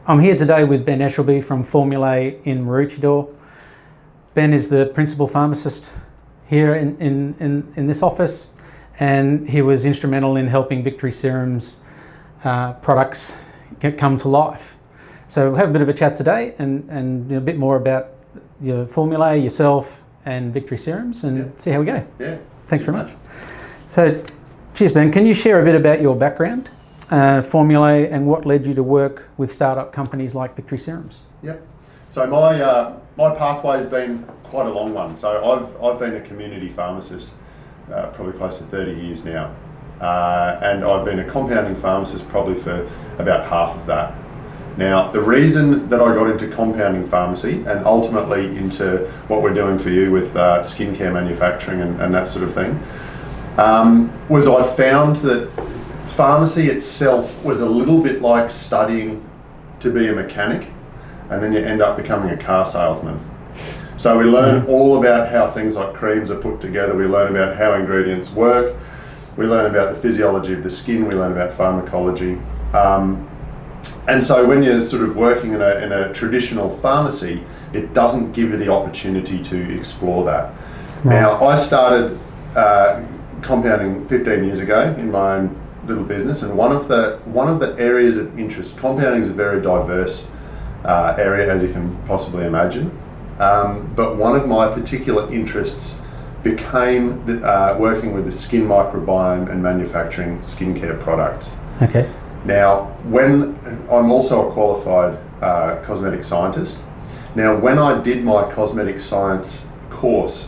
I'm here today with Ben Eshelby from Formulae in Maroochydore. Ben is the principal pharmacist here in this office, and he was instrumental in helping Victory Serum's products come to life. So we'll have a bit of a chat today and a bit more about your Formulae, yourself, and Victory Serums, and see how we go. Yeah. Thanks very much. So, cheers, Ben. Can you share a bit about your background, Formulae, and what led you to work with startup companies like Victory Serums? Yep. So my pathway's been quite a long one. So I've been a community pharmacist probably close to 30 years now, and I've been a compounding pharmacist probably for about half of that. Now, the reason that I got into compounding pharmacy and ultimately into what we're doing for you with skincare manufacturing and that sort of thing was I found that pharmacy itself was a little bit like studying to be a mechanic, and then you end up becoming a car salesman. So we learn all about how things like creams are put together, we learn about how ingredients work, we learn about the physiology of the skin, we learn about pharmacology. And so when you're sort of working in a traditional pharmacy, it doesn't give you the opportunity to explore that. Right. Now, I started compounding 15 years ago in my own little business, and one of the areas of interest, compounding is a very diverse area, as you can possibly imagine, but one of my particular interests became working with the skin microbiome and manufacturing skincare products. Okay. Now, when I'm also a qualified cosmetic scientist. Now, when I did my cosmetic science course,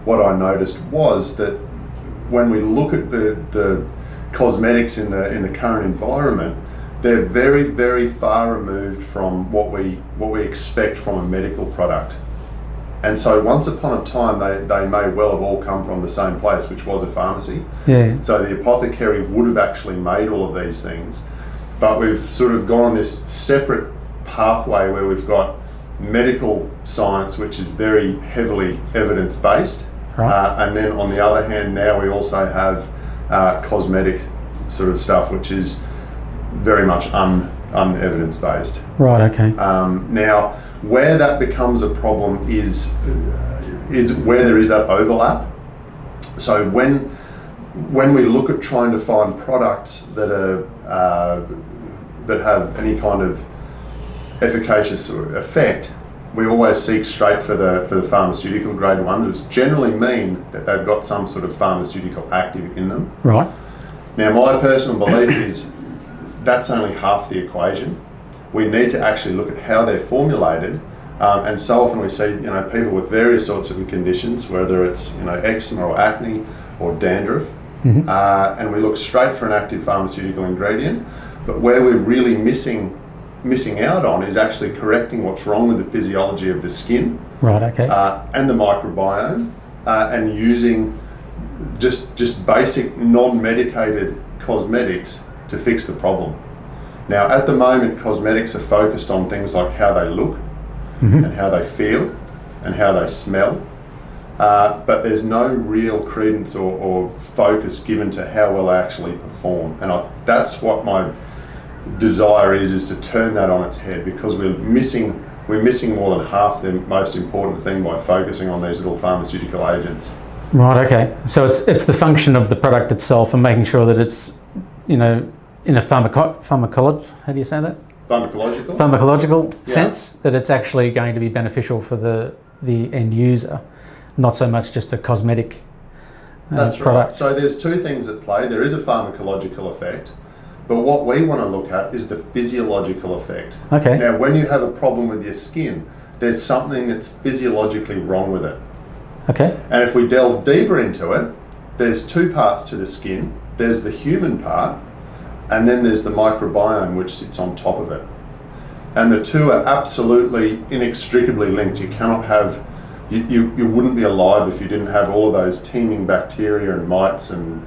what I noticed was that when we look at the cosmetics in the current environment, they're very, very far removed from what we expect from a medical product. And so once upon a time, they may well have all come from the same place, which was a pharmacy. Yeah. So the apothecary would have actually made all of these things, but we've sort of gone on this separate pathway where we've got medical science, which is very heavily evidence-based. Right. And then on the other hand, now we also have cosmetic sort of stuff, which is very much unevidence-based. Right, okay. Now, where that becomes a problem is where there is that overlap. So when we look at trying to find products that are that have any kind of efficacious effect, we always seek straight for the pharmaceutical grade one, which generally mean that they've got some sort of pharmaceutical active in them. Right. Now, my personal belief is that's only half the equation. We need to actually look at how they're formulated, and so often we see people with various sorts of conditions, whether it's eczema or acne or dandruff, and we look straight for an active pharmaceutical ingredient. But where we're really missing out on is actually correcting what's wrong with the physiology of the skin, right? Okay, and the microbiome, and using just basic non-medicated cosmetics to fix the problem. Now, at the moment, cosmetics are focused on things like how they look, and how they feel, and how they smell, but there's no real credence or focus given to how well they actually perform. And that's what my desire is to turn that on its head, because we're missing more than half the most important thing by focusing on these little pharmaceutical agents. Right. Okay. So it's the function of the product itself and making sure that it's in a pharmacology, how do you say that? Pharmacological sense, that it's actually going to be beneficial for the end user, not so much just a cosmetic That's product. Right. So there's two things at play. There is a pharmacological effect, but what we want to look at is the physiological effect. Okay. Now, when you have a problem with your skin, there's something that's physiologically wrong with it. Okay. And if we delve deeper into it, there's two parts to the skin. There's the human part, and then there's the microbiome, which sits on top of it. And the two are absolutely inextricably linked. You cannot have, you wouldn't be alive if you didn't have all of those teeming bacteria and mites and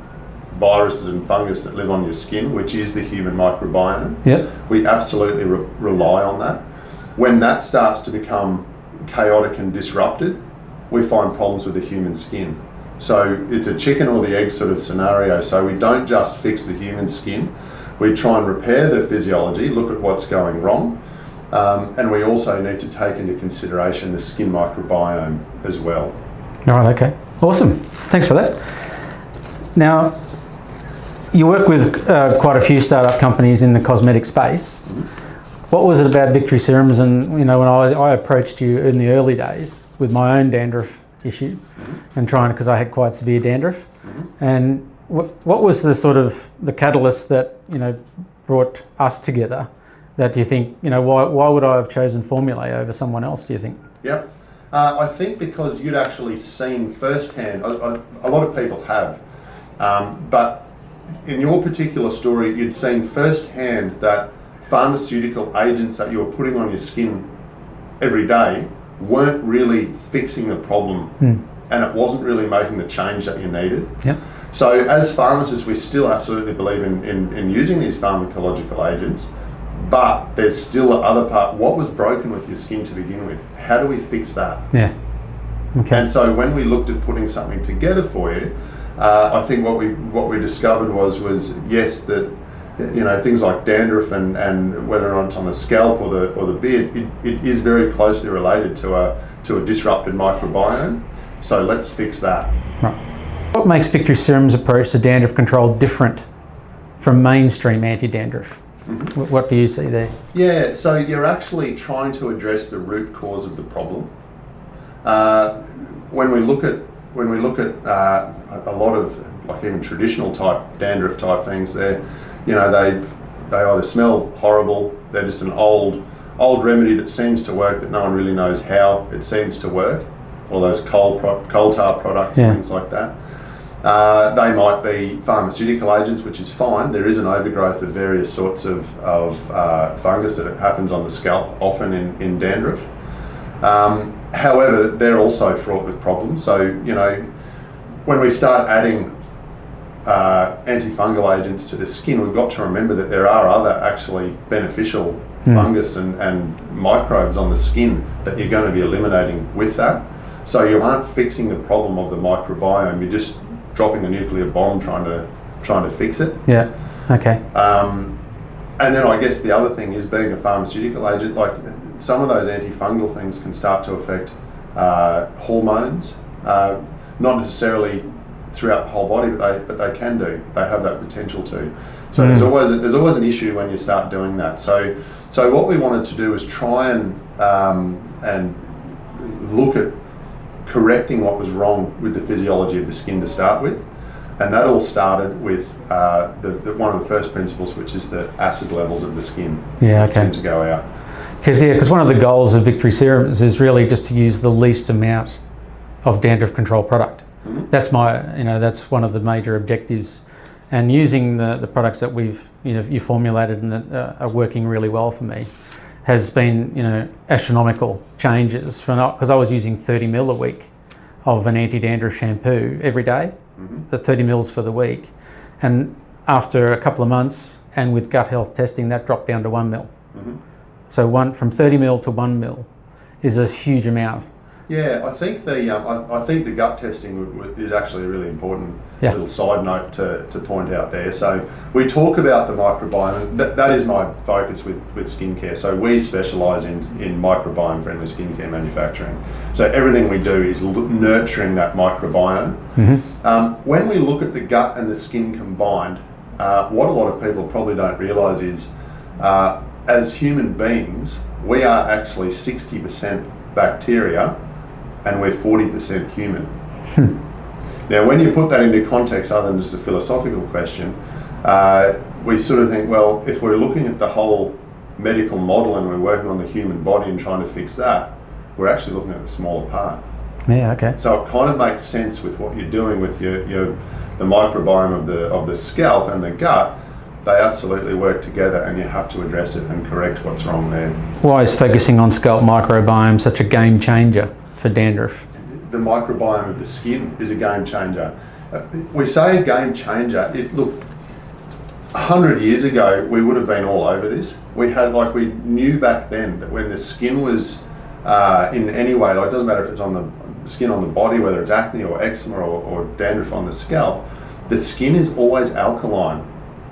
viruses and fungus that live on your skin, which is the human microbiome. Yep. We absolutely rely on that. When that starts to become chaotic and disrupted, we find problems with the human skin. So it's a chicken or the egg sort of scenario. So we don't just fix the human skin, We try and repair the physiology, look at what's going wrong, and we also need to take into consideration the skin microbiome as well. All right, okay. Awesome. Thanks for that. Now, you work with quite a few startup companies in the cosmetic space. Mm-hmm. What was it about Victory Serums? And when I approached you in the early days with my own dandruff issue, and because I had quite severe dandruff, and what was the sort of the catalyst that brought us together? That you think why would I have chosen Formula over someone else? Do you think? Yep. I think because you'd actually seen firsthand. A lot of people have, but in your particular story, you'd seen firsthand that pharmaceutical agents that you were putting on your skin every day weren't really fixing the problem, and it wasn't really making the change that you needed. Yep. So as pharmacists, we still absolutely believe in using these pharmacological agents, but there's still the other part. What was broken with your skin to begin with? How do we fix that? Yeah. Okay. And so when we looked at putting something together for you, I think what we discovered was yes, that things like dandruff and whether or not it's on the scalp or the beard, it is very closely related to a disrupted microbiome. So let's fix that. Right. What makes Victory Serum's approach to dandruff control different from mainstream anti-dandruff? Mm-hmm. What do you see there? Yeah, so you're actually trying to address the root cause of the problem. When we look at a lot of like even traditional type dandruff type things, they either smell horrible, they're just an old remedy that seems to work that no one really knows how it seems to work. All those coal tar products and things like that. They might be pharmaceutical agents, which is fine. There is an overgrowth of various sorts of fungus that happens on the scalp, often in dandruff. However, they're also fraught with problems. So, when we start adding antifungal agents to the skin, we've got to remember that there are other actually beneficial fungus and microbes on the skin that you're going to be eliminating with that. So you aren't fixing the problem of the microbiome, you're just dropping a nuclear bomb trying to fix it. Yeah, okay. And then I guess the other thing is being a pharmaceutical agent, like some of those antifungal things can start to affect hormones, not necessarily throughout the whole body, but they can do. They have that potential to. So there's always an issue when you start doing that. So what we wanted to do is try and look at correcting what was wrong with the physiology of the skin to start with, and that all started with one of the first principles, which is the acid levels of the skin. Yeah, okay. Tend to go out. Because one of the goals of Victory Serums is really just to use the least amount of dandruff control product. Mm-hmm. That's one of the major objectives, and using the products that you formulated and that are working really well for me has been astronomical changes because I was using 30 ml a week of an anti-dandruff shampoo every day, the 30 mils for the week, and after a couple of months and with gut health testing that dropped down to 1 mil. Mm-hmm. So from 30 mil to 1 mil is a huge amount. Yeah, I think the gut testing is actually a really important little side note to point out there. So we talk about the microbiome. That is my focus with skincare. So we specialise in microbiome friendly skincare manufacturing. So everything we do is nurturing that microbiome. Mm-hmm. When we look at the gut and the skin combined, what a lot of people probably don't realise is as human beings, we are actually 60% bacteria and we're 40% human. Now, when you put that into context, other than just a philosophical question, we sort of think, well, if we're looking at the whole medical model and we're working on the human body and trying to fix that, we're actually looking at the smaller part. Yeah, okay. So it kind of makes sense with what you're doing with the microbiome of the scalp and the gut. They absolutely work together, and you have to address it and correct what's wrong there. Why is focusing on scalp microbiome such a game changer for dandruff? The microbiome of the skin is a game changer. We say game changer. Look, 100 years ago, we would have been all over this. We knew back then that when the skin was in any way, it doesn't matter if it's on the skin on the body, whether it's acne or eczema or dandruff on the scalp, the skin is always alkaline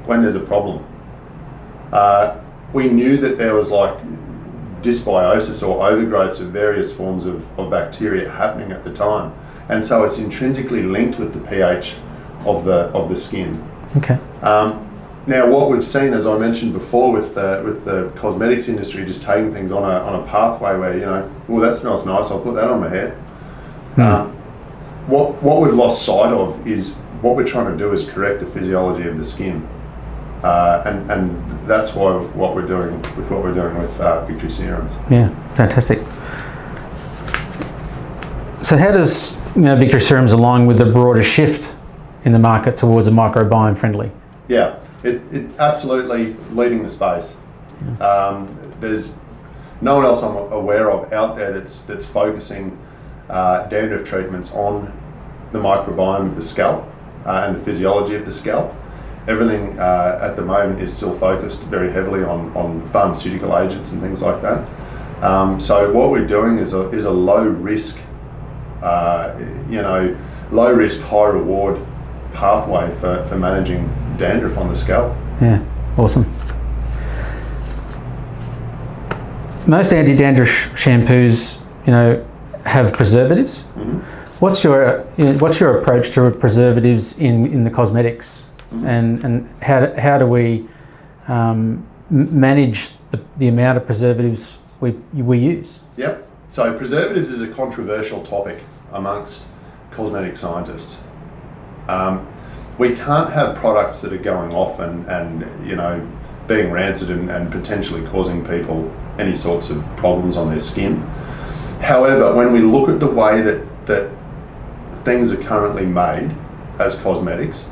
when there's a problem. We knew that there was like dysbiosis or overgrowths of various forms of bacteria happening at the time, and so it's intrinsically linked with the pH of the skin. Okay. Now, what we've seen, as I mentioned before, with the cosmetics industry just taking things on a pathway where, you know, well, that smells nice, I'll put that on my hair. What we've lost sight of is what we're trying to do is correct the physiology of the skin, and that's what we're doing with Victory serums. Yeah, fantastic. So, how does Victory serums align with the broader shift in the market towards a microbiome friendly? Yeah. It absolutely leading the space. There's no one else I'm aware of out there that's focusing dandruff treatments on the microbiome of the scalp and the physiology of the scalp. Everything at the moment is still focused very heavily on pharmaceutical agents and things like that. So what we're doing is a low risk, low risk, high reward pathway for managing dandruff on the scalp. Yeah, awesome. Most anti-dandruff shampoos, have preservatives. Mm-hmm. What's your approach to preservatives in the cosmetics, and how do we manage the amount of preservatives we use? Yep. So preservatives is a controversial topic amongst cosmetic scientists. We can't have products that are going off and being rancid and potentially causing people any sorts of problems on their skin. However, when we look at the way that things are currently made as cosmetics,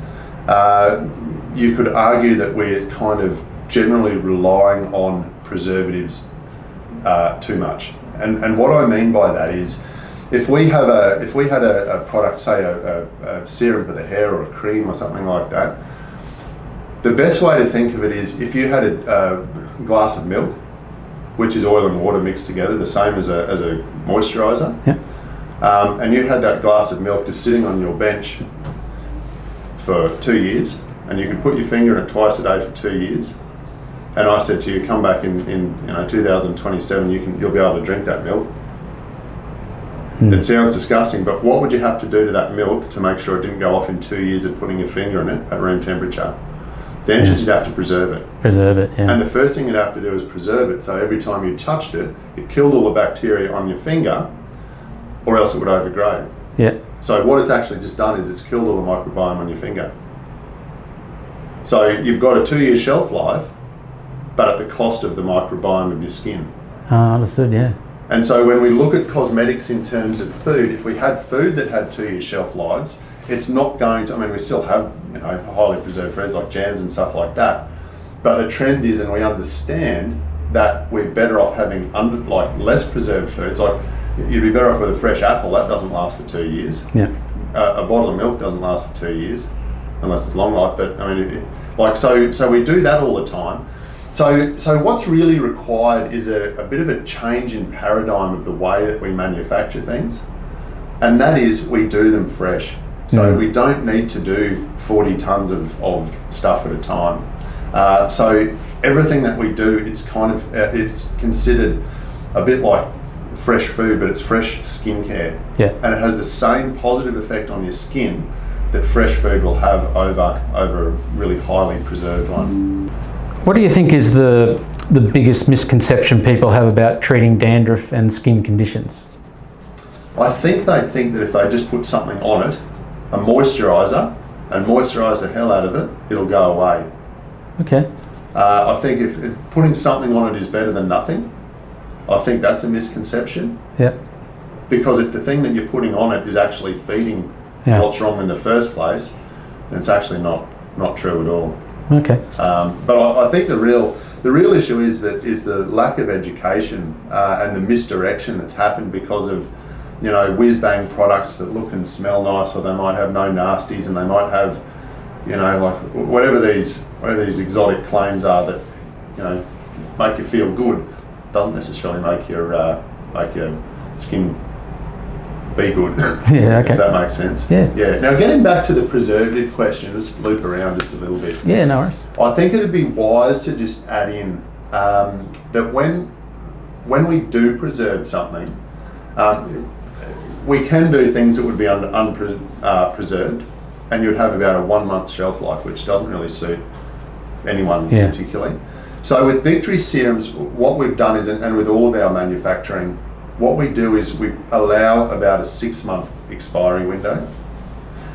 you could argue that we're kind of generally relying on preservatives too much. And what I mean by that is, if we had a product, say a serum for the hair or a cream or something like that, the best way to think of it is if you had a glass of milk, which is oil and water mixed together, the same as a moisturiser, and you had that glass of milk just sitting on your bench for 2 years, and you could put your finger in it twice a day for 2 years, and I said to you, come back in 2027, you'll be able to drink that milk. It sounds disgusting, but what would you have to do to that milk to make sure it didn't go off in 2 years of putting your finger in it at room temperature? The answer is you'd have to preserve it. Preserve it, yeah. And the first thing you'd have to do is preserve it, so every time you touched it, it killed all the bacteria on your finger, or else it would overgrow. Yeah. So what it's actually just done is it's killed all the microbiome on your finger. So you've got a 2-year shelf life, but at the cost of the microbiome of your skin. Understood, yeah. And so when we look at cosmetics in terms of food, if we had food that had 2-year shelf lives, it's not going to, we still have highly preserved foods like jams and stuff like that, but the trend is, and we understand that we're better off having less preserved foods. Like you'd be better off with a fresh apple, that doesn't last for 2 years. Yeah. A bottle of milk doesn't last for 2 years, unless it's long life, but so we do that all the time. So what's really required is a bit of a change in paradigm of the way that we manufacture things, and that is we do them fresh. So we don't need to do 40 tons of stuff at a time. So everything that we do, it's considered a bit like fresh food, but it's fresh skincare. Yeah. And it has the same positive effect on your skin that fresh food will have over a really highly preserved one. What do you think is the biggest misconception people have about treating dandruff and skin conditions? I think they think that if they just put something on it, a moisturiser, and moisturise the hell out of it, it'll go away. Okay. I think if putting something on it is better than nothing, I think that's a misconception. Yeah. Because if the thing that you're putting on it is actually feeding what's wrong in the first place, then it's actually not true at all. Okay. But I think the real issue is the lack of education and the misdirection that's happened because of whiz-bang products that look and smell nice, or they might have no nasties, and they might have whatever these exotic claims are that make you feel good, doesn't necessarily make your skin be good. Yeah, okay. If that makes sense. Yeah. Yeah. Now, getting back to the preservative question, just loop around just a little bit. Yeah, no worries. I think it'd be wise to just add in that when we do preserve something, we can do things that would be unpreserved, and you'd have about a 1 month shelf life, which doesn't really suit anyone particularly. So with Victory serums, what we've done is, and with all of our manufacturing, what we do is we allow about a 6 month expiry window.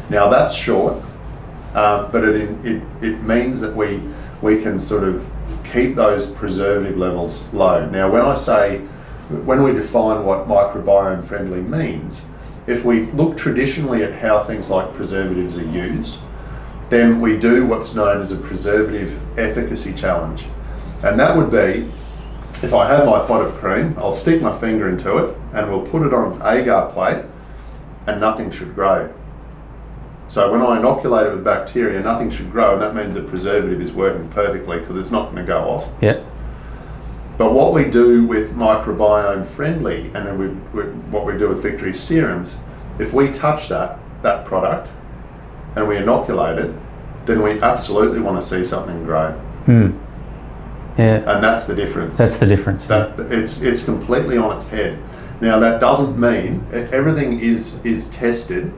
Now that's short, but it means that we can sort of keep those preservative levels low. Now when we define what microbiome friendly means, if we look traditionally at how things like preservatives are used, then we do what's known as a preservative efficacy challenge. And that would be, if I have my pot of cream, I'll stick my finger into it and we'll put it on an agar plate and nothing should grow. So when I inoculate it with bacteria, nothing should grow, and that means the preservative is working perfectly because it's not going to go off. Yeah. But what we do with microbiome friendly, and then what we do with Victory serums, if we touch that product and we inoculate it, then we absolutely want to see something grow. Yeah. And that's the difference. That's the difference. It's completely on its head. Now that doesn't mean everything is tested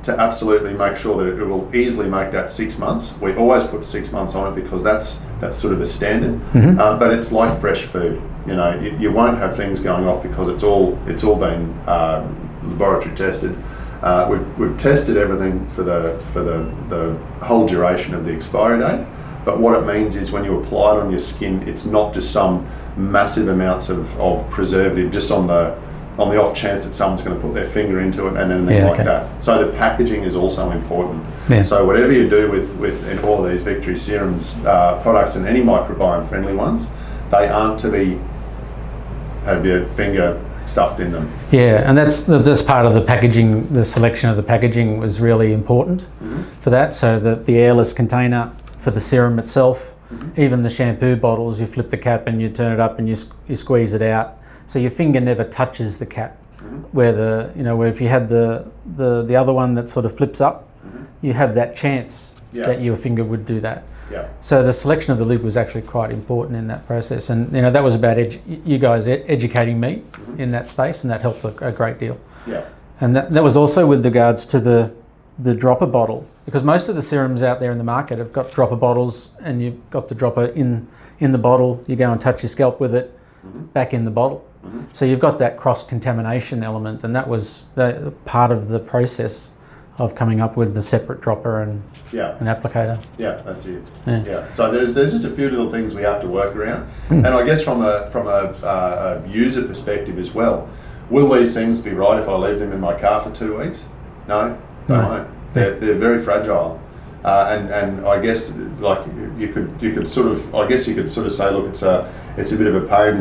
to absolutely make sure that it will easily make that 6 months. We always put 6 months on it because that's sort of a standard. But it's like fresh food. You know, you won't have things going off because it's all been laboratory tested. We've tested everything for the whole duration of the expiry date. But what it means is when you apply it on your skin, it's not just some massive amounts of preservative just on the off chance that someone's going to put their finger into it and anything like that. So the packaging is also important. Yeah. So whatever you do with in all of these Victory serums products, and any microbiome friendly ones, they aren't to have your finger stuffed in them. Yeah, and that's part of the packaging. The selection of the packaging was really important for that. So the airless container for the serum itself, even the shampoo bottles, you flip the cap and you turn it up and you squeeze it out. So your finger never touches the cap. Where where if you had the other one that sort of flips up, you have that chance that your finger would do that. Yeah. So the selection of the lid was actually quite important in that process, and that was about you guys educating me in that space, and that helped a great deal. Yeah. And that was also with regards to the dropper bottle, because most of the serums out there in the market have got dropper bottles, and you've got the dropper in the bottle. You go and touch your scalp with it, back in the bottle. So you've got that cross-contamination element, and that was the part of the process of coming up with the separate dropper and an applicator. Yeah, that's it. Yeah. So there's just a few little things we have to work around, and I guess from a user perspective as well. Will these things be right if I leave them in my car for 2 weeks? No, they won't. They're very fragile, and I guess like you could sort of say, look, it's a bit of a pain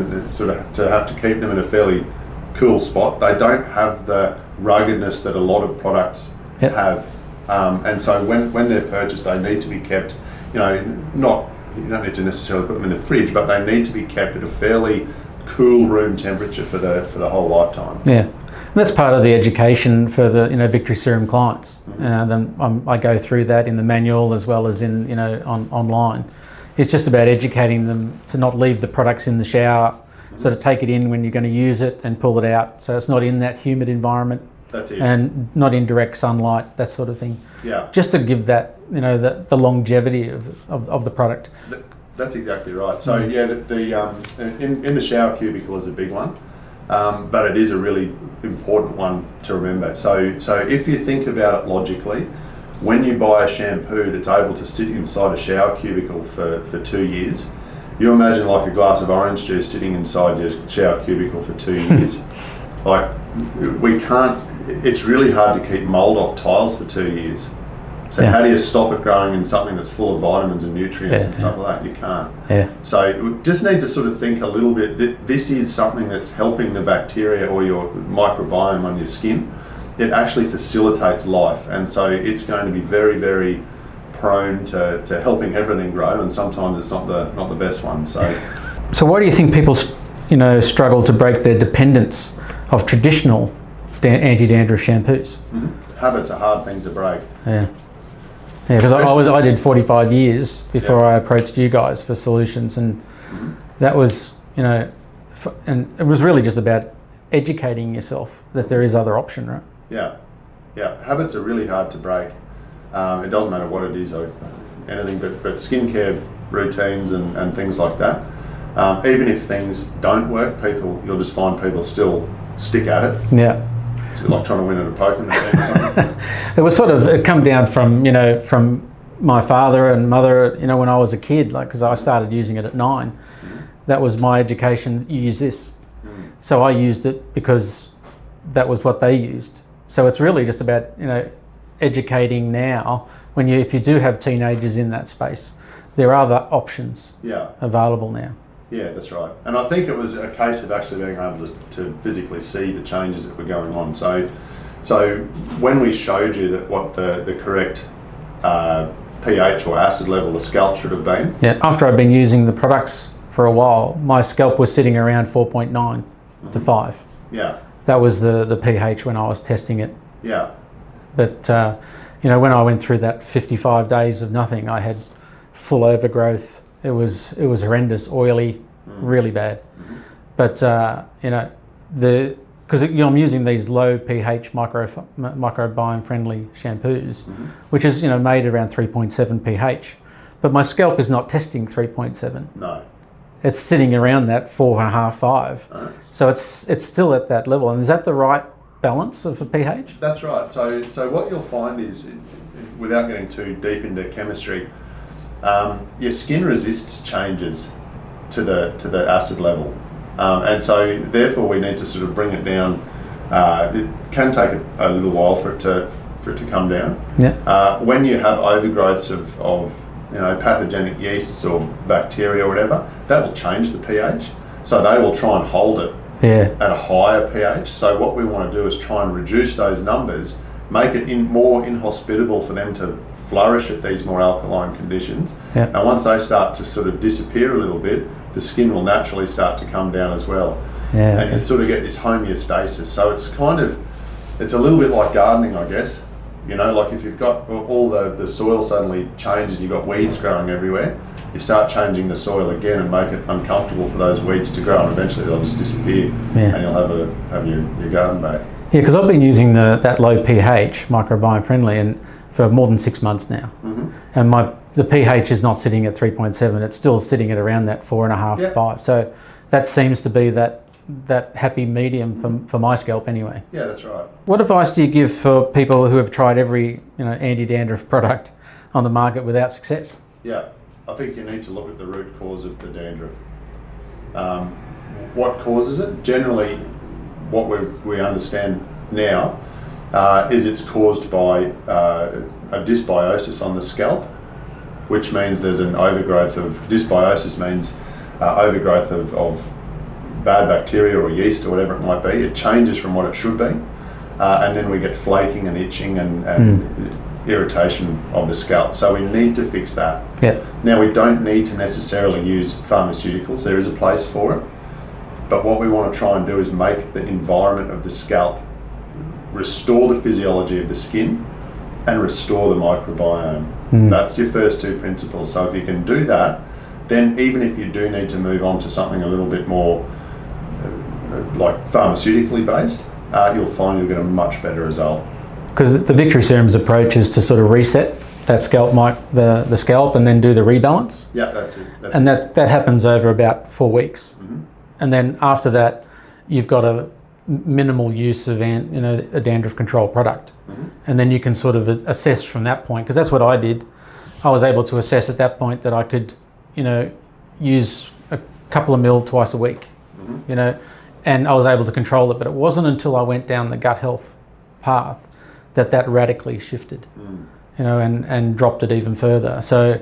to have to keep them in a fairly cool spot. They don't have the ruggedness that a lot of products have, and so when they're purchased, they need to be kept. You don't need to necessarily put them in the fridge, but they need to be kept at a fairly cool room temperature for the whole lifetime. Yeah. And that's part of the education for the Victory Serum clients. Then I go through that in the manual as well as in online. It's just about educating them to not leave the products in the shower, so to take it in when you're going to use it and pull it out, so it's not in that humid environment. That's it. And not in direct sunlight, that sort of thing. Yeah. Just to give that the longevity of the product. That's exactly right. So in the shower cubicle is a big one. But it is a really important one to remember. So if you think about it logically, when you buy a shampoo that's able to sit inside a shower cubicle for 2 years, you imagine like a glass of orange juice sitting inside your shower cubicle for 2 years. Like it's really hard to keep mold off tiles for 2 years. So how do you stop it growing in something that's full of vitamins and nutrients and stuff like that? You can't. Yeah. So we just need to sort of think a little bit that this is something that's helping the bacteria or your microbiome on your skin. It actually facilitates life, and so it's going to be very, very prone to helping everything grow, and sometimes it's not the best one. So why do you think people struggle to break their dependence of traditional anti-dandruff shampoos. Habits are a hard thing to break. Yeah, because I did 45 years before I approached you guys for solutions, and that was, and it was really just about educating yourself that there is other option, right? Yeah. Habits are really hard to break. It doesn't matter what it is, or anything, but skincare routines and things like that. Even if things don't work, you'll just find people still stick at it. Yeah. It's like trying to win at a poker game or something. It come down from, from my father and mother, when I was a kid, because I started using it at 9. That was my education. You use this. So I used it because that was what they used. So it's really just about, educating now. If you do have teenagers in that space, there are other options available now. Yeah, that's right. And I think it was a case of actually being able to physically see the changes that were going on. So when we showed you that what the correct pH or acid level the scalp should have been. Yeah, after I'd been using the products for a while, my scalp was sitting around 4.9 to 5. Yeah. That was the pH when I was testing it. Yeah. But, when I went through that 55 days of nothing, I had full overgrowth. It was horrendous, oily, really bad. But, because I'm using these low pH microbiome friendly shampoos, which is, made around 3.7 pH. But my scalp is not testing 3.7. No. It's sitting around that 4.5, 5. Right. So it's still at that level. And is that the right balance of a pH? That's right. So what you'll find is, without getting too deep into chemistry, your skin resists changes to the acid level, and so therefore we need to sort of bring it down. It can take a little while for it to come down. Yeah. When you have overgrowths of pathogenic yeasts or bacteria or whatever, that will change the pH. So they will try and hold it at a higher pH. So what we want to do is try and reduce those numbers, make it more inhospitable for them to flourish at these more alkaline conditions. Yeah. And once they start to sort of disappear a little bit, the skin will naturally start to come down as well. Yeah, and you sort of get this homeostasis. So it's a little bit like gardening, I guess. Like if you've got all the soil suddenly changes, you've got weeds growing everywhere, you start changing the soil again and make it uncomfortable for those weeds to grow, and eventually they'll just disappear, and you'll have your garden back. Yeah, because I've been using that low pH microbiome friendly and for more than 6 months now, and the pH is not sitting at 3.7; it's still sitting at around that 4.5 to 5. So that seems to be that happy medium for my scalp anyway. Yeah, that's right. What advice do you give for people who have tried every anti-dandruff product on the market without success? Yeah, I think you need to look at the root cause of the dandruff. What causes it? Generally, what we understand now is it's caused by a dysbiosis on the scalp, which means there's an overgrowth of dysbiosis means overgrowth of bad bacteria or yeast or whatever it might be. It changes from what it should be, and then we get flaking and itching and irritation of the scalp. So we need to fix that. Yeah. Now we don't need to necessarily use pharmaceuticals. There is a place for it, but what we want to try and do is make the environment of the scalp restore the physiology of the skin and restore the microbiome. That's your first 2 principles. So if you can do that, then even if you do need to move on to something a little bit more like pharmaceutically based, you'll find you'll get a much better result. Because the Victory Serum's approach is to sort of reset that scalp, the scalp, and then do the rebalance. Yeah, that's it. That happens over about 4 weeks, and then after that, you've got a minimal use of a dandruff control product, and then you can sort of assess from that point. Because that's what I did. I was able to assess at that point that I could, use a couple of mil twice a week, and I was able to control it. But it wasn't until I went down the gut health path that radically shifted, and dropped it even further. So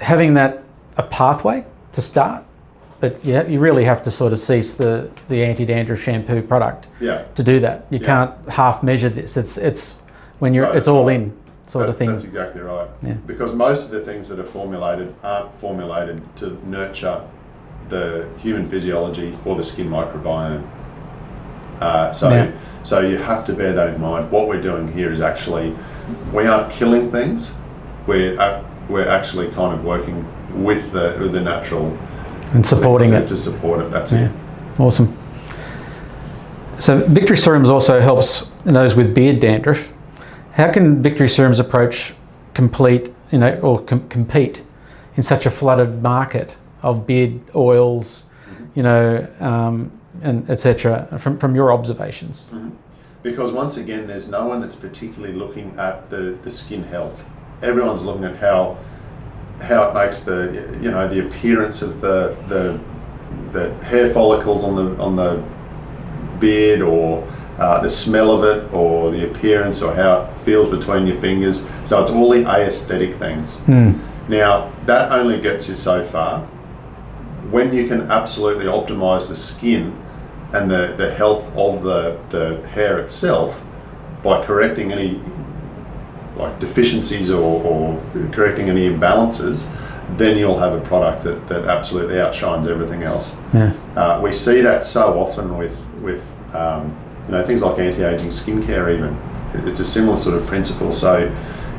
having a pathway to start, but you really have to sort of cease the anti-dandruff shampoo product to do that. You can't half measure this. It's when it's all in sort of thing. That's exactly right. Yeah. Because most of the things that are formulated aren't formulated to nurture the human physiology or the skin microbiome. So you have to bear that in mind. What we're doing here is actually, we aren't killing things. We're actually kind of working with the natural and supporting it to support it. That's it. Awesome. So Victory Serums also helps those with beard dandruff. How can Victory Serums approach compete in such a flooded market of beard oils, and etc. From your observations? Mm-hmm. Because once again, there's no one that's particularly looking at the skin health. Everyone's looking at how it makes the appearance of the hair follicles on the beard, or the smell of it, or the appearance, or how it feels between your fingers. So it's all the aesthetic things. Now that only gets you so far. When you can absolutely optimize the skin and the health of the hair itself by correcting any deficiencies or correcting any imbalances, then you'll have a product that absolutely outshines everything else. We see that so often with things like anti-aging skincare. Even it's a similar sort of principle. So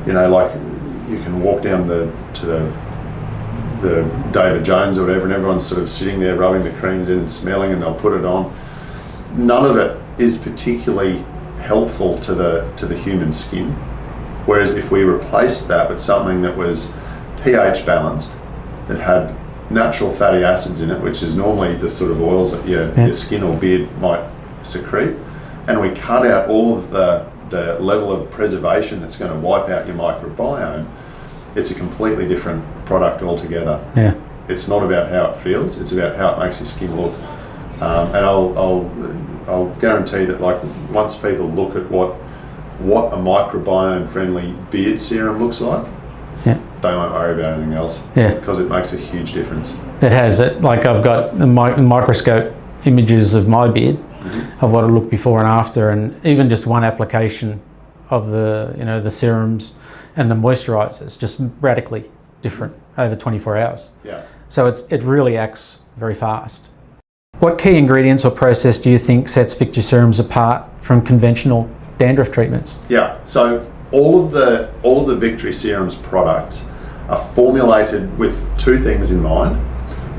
you can walk down to the David Jones or whatever, and everyone's sort of sitting there rubbing the creams in and smelling, and they'll put it on. None of it is particularly helpful to the human skin. Whereas if we replaced that with something that was pH balanced, that had natural fatty acids in it, which is normally the sort of oils that your skin or beard might secrete, and we cut out all of the level of preservation that's going to wipe out your microbiome, it's a completely different product altogether. It's not about how it feels, it's about how it makes your skin look. And I'll guarantee that once people look at what a microbiome friendly beard serum looks like, they won't worry about anything else, because it makes a huge difference. It has. I've got microscope images of my beard, of what it looked before and after, and even just one application of the serums and the moisturizers, just radically different over 24 hours. So it really acts very fast. What key ingredients or process do you think sets Victory Serums apart from conventional dandruff treatments? So all of the Victory Serums products are formulated with two things in mind.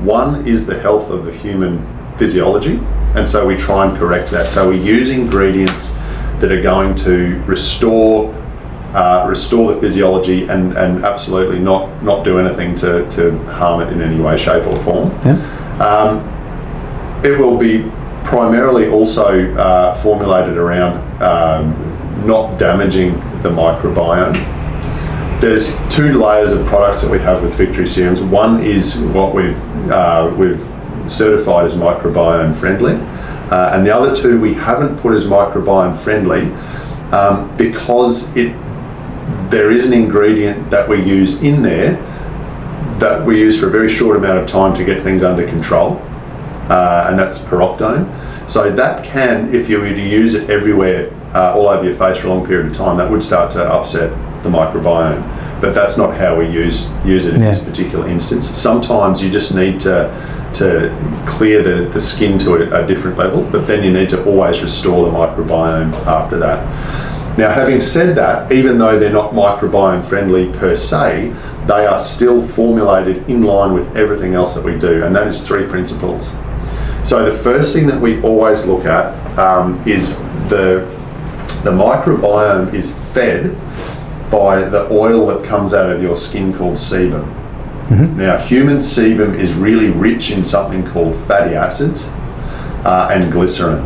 One is the health of the human physiology, and so we try and correct that. So we use ingredients that are going to restore the physiology and absolutely not do anything to harm it in any way, shape or form. It will be primarily also formulated around not damaging the microbiome. There's two layers of products that we have with Victory Serums. One is what we've certified as microbiome friendly, and the other two we haven't put as microbiome friendly because there is an ingredient that we use in there that we use for a very short amount of time to get things under control, and that's peroxidone. So that can, if you were to use it everywhere, all over your face for a long period of time, that would start to upset the microbiome. But that's not how we use it in this particular instance. Sometimes you just need to clear the skin to a different level, but then you need to always restore the microbiome after that. Now, having said that, even though they're not microbiome friendly per se, they are still formulated in line with everything else that we do, and that is three principles. So the first thing that we always look at is the microbiome is fed by the oil that comes out of your skin called sebum. Now, human sebum is really rich in something called fatty acids and glycerin.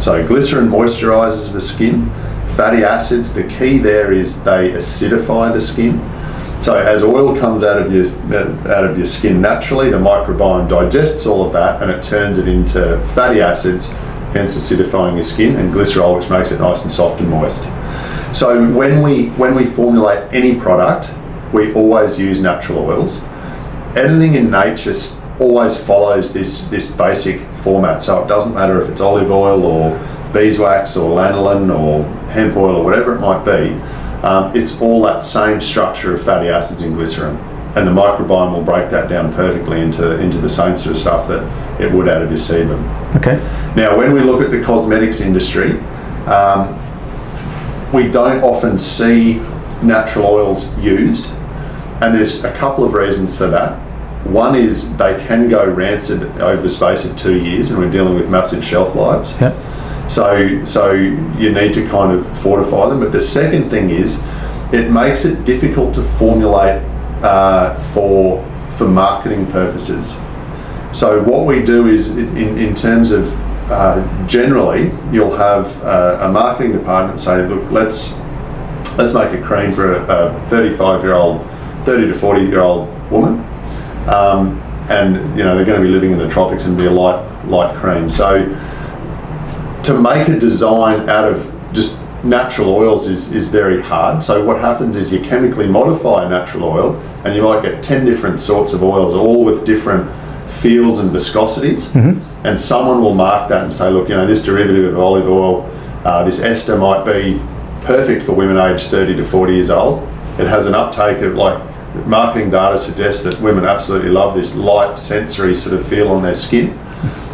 So glycerin moisturizes the skin. Fatty acids, the key there is they acidify the skin. So as oil comes out of your skin naturally, the microbiome digests all of that and it turns it into fatty acids, hence acidifying your skin, and glycerol, which makes it nice and soft and moist. So when we formulate any product, we always use natural oils. Anything in nature always follows this basic format. So it doesn't matter if it's olive oil or beeswax or lanolin or hemp oil or whatever it might be. It's all that same structure of fatty acids and glycerin, and the microbiome will break that down perfectly into the same sort of stuff that it would out of your sebum. Okay. Now, when we look at the cosmetics industry, we don't often see natural oils used, and there's a couple of reasons for that. One is they can go rancid over the space of 2 years, and we're dealing with massive shelf lives. Yep. So you need to kind of fortify them. But the second thing is, it makes it difficult to formulate for marketing purposes. So what we do is, in terms of generally, you'll have a marketing department say, look, let's make a cream for a 35-year-old, 30 to 40-year-old woman, and they're going to be living in the tropics and be a light cream. So to make a design out of just natural oils is very hard. So what happens is you chemically modify a natural oil, and you might get 10 different sorts of oils, all with different feels and viscosities, and someone will mark that and say, look, this derivative of olive oil, this ester might be perfect for women aged 30 to 40 years old. It has an uptake of, like, marketing data suggests that women absolutely love this light sensory sort of feel on their skin,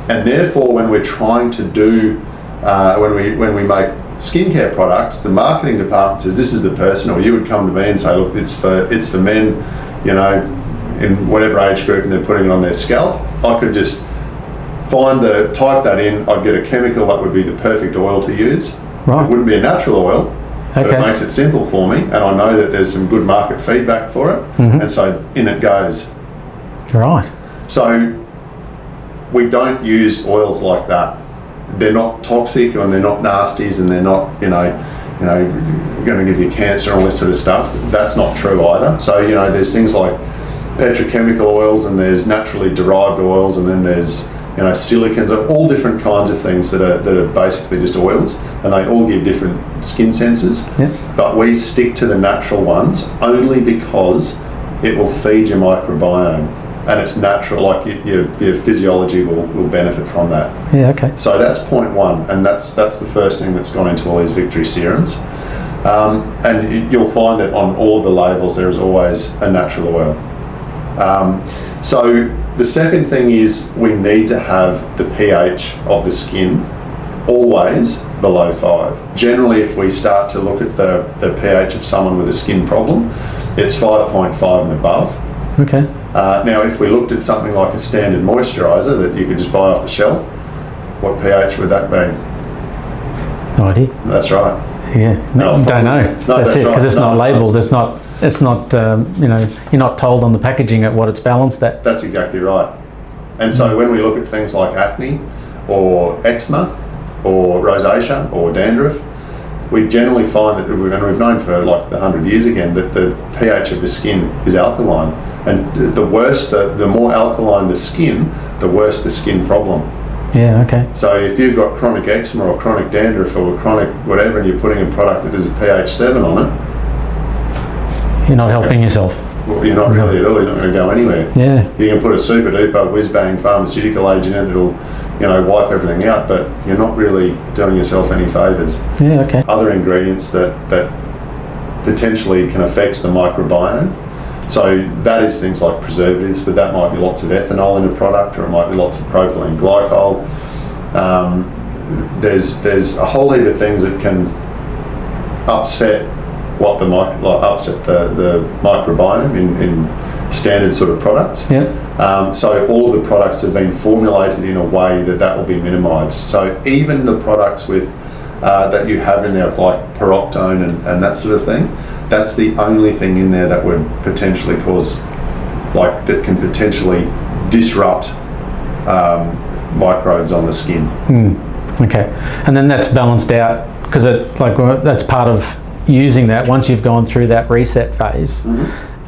and therefore when we're trying to do when we make skincare products, the marketing department says this is the person, or you would come to me and say, look, it's for men, in whatever age group, and they're putting it on their scalp. I could just type that in, I'd get a chemical that would be the perfect oil to use. Right. It wouldn't be a natural oil, but Okay. it makes it simple for me, and I know that there's some good market feedback for it, and so in it goes. Right. So we don't use oils like that. They're not toxic, and they're not nasties, and they're not, going to give you cancer and all this sort of stuff. That's not true either. So, there's things like petrochemical oils, and there's naturally derived oils, and then there's, silicons, all different kinds of things that are basically just oils, and they all give different skin senses. Yeah. But we stick to the natural ones only because it will feed your microbiome, and it's natural, like your physiology will benefit from that. Yeah, okay. So that's point one, and that's the first thing that's gone into all these Victory serums. And you'll find that on all of the labels there is always a natural oil. So the second thing is, we need to have the pH of the skin always below 5. Generally, if we start to look at the pH of someone with a skin problem, it's 5.5 and above. Okay. Now, if we looked at something like a standard moisturiser that you could just buy off the shelf, what pH would that be? No idea. That's right. Yeah. No, Don't know. no, That's it, because right. it's No, not labelled. It's not. You're not told on the packaging at what it's balanced at. That's exactly right. And so when we look at things like acne or eczema or rosacea or dandruff, we generally find that, and we've known for like 100 years again, that the pH of the skin is alkaline. And the worse, the more alkaline the skin, the worse the skin problem. Yeah, okay. So if you've got chronic eczema or chronic dandruff or chronic whatever, and you're putting a product that has a pH 7 on it, You're not helping yourself. well, you're not really at all, you're not going to go anywhere. Yeah. You can put a super duper whiz bang pharmaceutical agent in that'll, wipe everything out, but you're not really doing yourself any favours. Yeah, okay. Other ingredients that potentially can affect the microbiome. So that is things like preservatives, but that might be lots of ethanol in a product, or it might be lots of propylene glycol. There's a whole heap of things that can upset the microbiome in standard sort of products. Yeah. So all of the products have been formulated in a way that will be minimised. So even the products with that you have in there, like peroxide and that sort of thing, that's the only thing in there that would potentially cause, that can potentially disrupt microbes on the skin. Okay. And then that's balanced out, because that's part of using that. Once you've gone through that reset phase,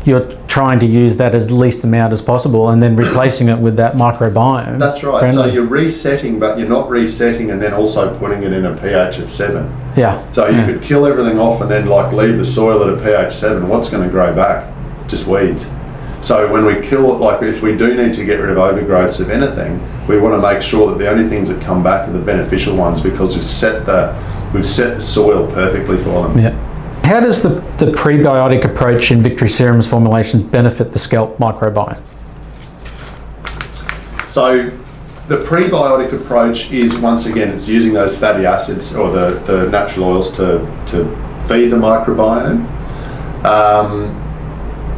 you're trying to use that as least amount as possible, and then replacing it with that microbiome. That's right. friendly. So you're resetting, but you're not resetting and then also putting it in a pH of 7. Yeah. So you could kill everything off and then leave the soil at a pH 7. What's going to grow back? Just weeds. So when we kill it, if we do need to get rid of overgrowths of anything, we want to make sure that the only things that come back are the beneficial ones, because we've set the soil perfectly for them. Yeah. How does the prebiotic approach in Victory Serum's formulations benefit the scalp microbiome? So The prebiotic approach is, once again, it's using those fatty acids or the natural oils to feed the microbiome.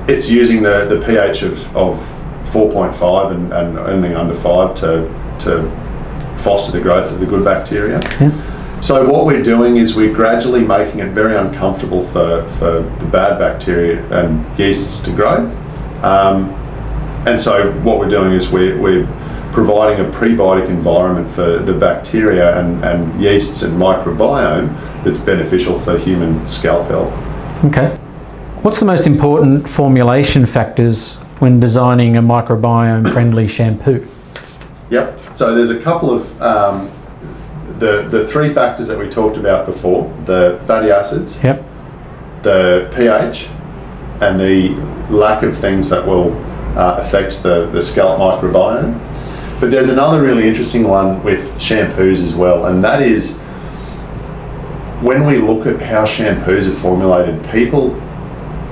It's using the pH of 4.5 and anything under 5 to foster the growth of the good bacteria. Yeah. So what we're doing is we're gradually making it very uncomfortable for the bad bacteria and yeasts to grow. And so what we're doing is we're providing a prebiotic environment for the bacteria and yeasts and microbiome that's beneficial for human scalp health. Okay. What's the most important formulation factors when designing a microbiome-friendly shampoo? Yep. So there's a couple of the three factors that we talked about before: the fatty acids, yep, the pH, and the lack of things that will affect the scalp microbiome. But there's another really interesting one with shampoos as well, and that is when we look at how shampoos are formulated, people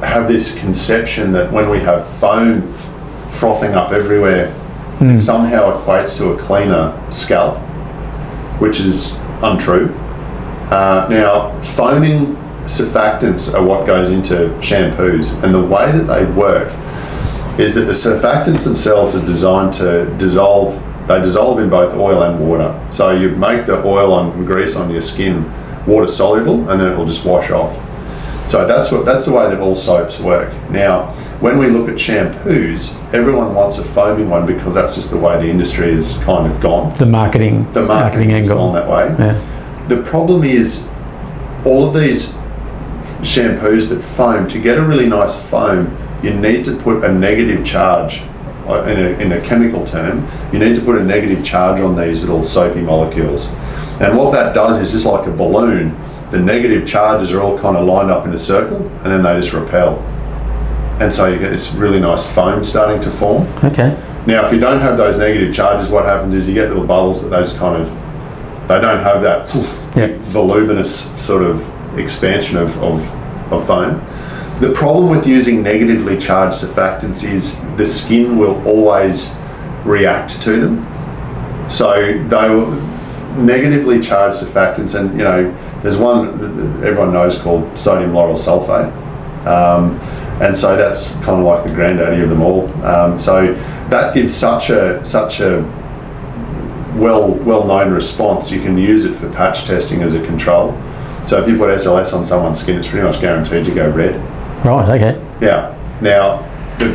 have this conception that when we have foam frothing up everywhere, it somehow equates to a cleaner scalp, which is untrue. Now, foaming surfactants are what goes into shampoos, and the way that they work is that the surfactants themselves are designed to dissolve. They dissolve in both oil and water. So you make the oil and grease on your skin water soluble, and then it will just wash off. So that's the way that all soaps work. Now, when we look at shampoos, everyone wants a foaming one because that's just the way the industry has kind of gone. The marketing has angle gone that way. Yeah. The problem is all of these shampoos that foam, to get a really nice foam, you need to put a negative charge, in a chemical term, you need to put a negative charge on these little soapy molecules. And what that does is, just like a balloon, the negative charges are all kind of lined up in a circle, and then they just repel. And so you get this really nice foam starting to form. Okay. Now, if you don't have those negative charges, what happens is you get little bubbles, but they just kind of, they don't have that voluminous sort of expansion of foam. The problem with using negatively charged surfactants is the skin will always react to them. So they will negatively charged surfactants, and there's one that everyone knows called sodium lauryl sulfate, and so that's kind of like the granddaddy of them all. So that gives such a well-known response. You can use it for patch testing as a control. So if you put SLS on someone's skin, it's pretty much guaranteed to go red. Right. Okay. Yeah. Now,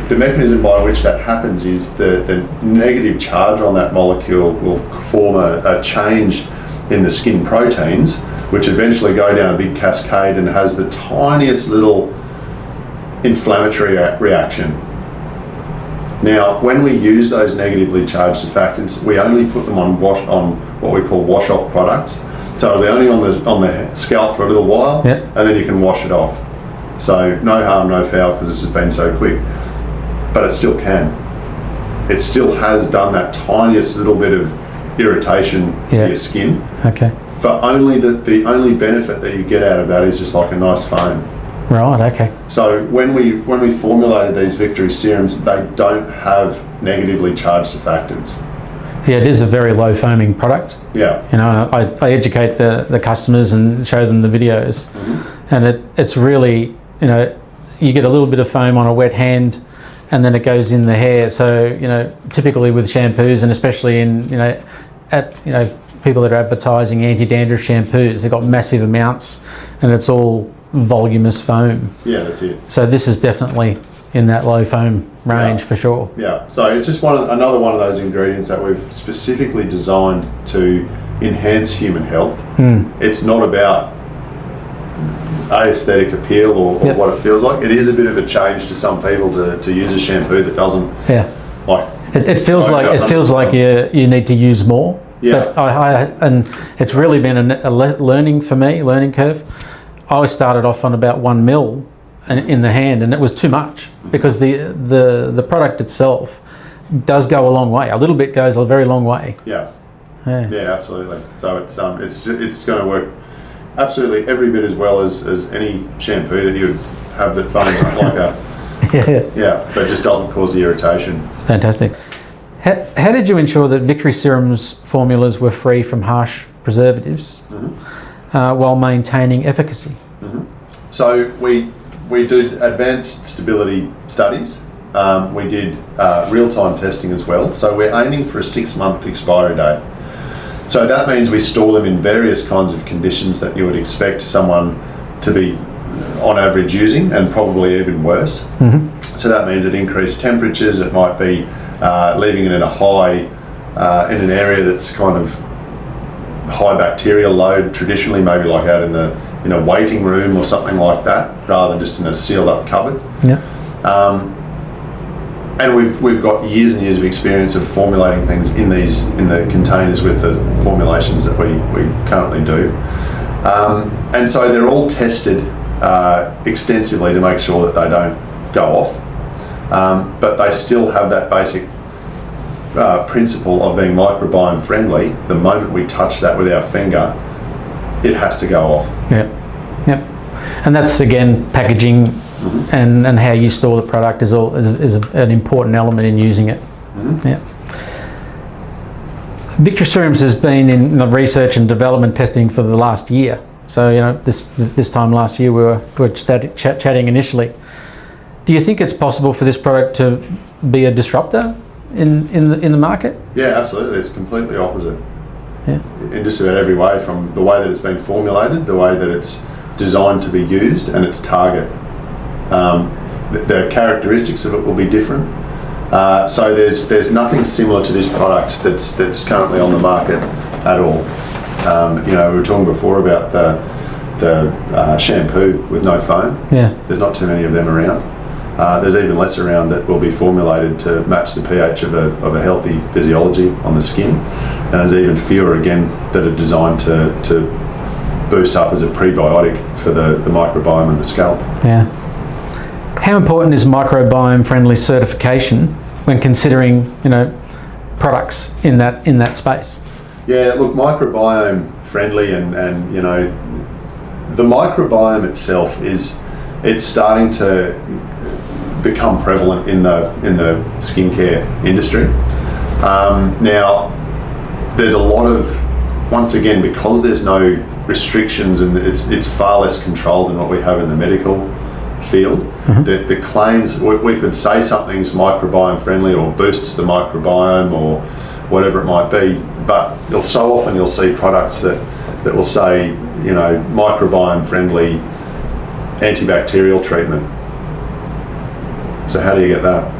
the mechanism by which that happens is the negative charge on that molecule will form a change in the skin proteins, which eventually go down a big cascade and has the tiniest little inflammatory reaction. Now, when we use those negatively charged surfactants, we only put them on what we call wash-off products. So they're only on the scalp for a little while, and then you can wash it off. So no harm, no foul, because this has been so quick. But it still can. It still has done that tiniest little bit of irritation to your skin. Okay. For only the only benefit that you get out of that is just like a nice foam. Right. Okay. So when we formulated these Victory serums, they don't have negatively charged surfactants. Yeah, it is a very low foaming product. Yeah. And I educate the customers and show them the videos, and it's really, you get a little bit of foam on a wet hand, and then it goes in the hair. So typically with shampoos, and especially in people that are advertising anti-dandruff shampoos, they've got massive amounts, and it's all voluminous foam. Yeah, that's it. So this is definitely in that low foam range for sure. Yeah. So it's just another one of those ingredients that we've specifically designed to enhance human health. It's not about aesthetic appeal or what it feels like. It is a bit of a change to some people to use a shampoo that doesn't. Yeah. Like it feels like you need to use more. Yeah. But and it's really been a learning curve. I started off on about 1 ml in the hand, and it was too much because the product itself does go a long way. A little bit goes a very long way. Yeah. Yeah, absolutely. So it's going to work absolutely every bit as well as any shampoo that you would have that foams up like a but just doesn't cause the irritation. Fantastic. How did you ensure that Victory Serum's formulas were free from harsh preservatives while maintaining efficacy? So we did advanced stability studies. We did real-time testing as well. So we're aiming for a 6-month expiry date. So that means we store them in various kinds of conditions that you would expect someone to be on average using, and probably even worse. So that means at increased temperatures, it might be leaving it in a high, in an area that's kind of high bacterial load, traditionally maybe like out in a waiting room or something like that, rather than just in a sealed up cupboard. And we've got years and years of experience of formulating things in the containers with the formulations that we currently do. And so they're all tested extensively to make sure that they don't go off, but they still have that basic principle of being microbiome friendly. The moment we touch that with our finger, it has to go off. Yep. And that's again packaging and how you store the product is an important element in using it. Victory Serums has been in the research and development testing for the last year. So this time last year we were chatting initially. Do you think it's possible for this product to be a disruptor in the market? Yeah, absolutely. It's completely opposite. Yeah. In just about every way, from the way that it's been formulated, the way that it's designed to be used, and its target. The characteristics of it will be different. So there's nothing similar to this product that's currently on the market at all. We were talking before about the shampoo with no foam. Yeah. There's not too many of them around. There's even less around that will be formulated to match the pH of a healthy physiology on the skin, and there's even fewer again that are designed to boost up as a prebiotic for the microbiome and the scalp. Yeah. How important is microbiome friendly certification when considering products in that space? Yeah, look, microbiome friendly and the microbiome itself it's starting to become prevalent in the skincare industry. Now there's a lot of, once again, because there's no restrictions and it's far less controlled than what we have in the medical field. The claims, we could say something's microbiome friendly or boosts the microbiome or whatever it might be, but so often you'll see products that will say microbiome friendly antibacterial treatment. So how do you get that?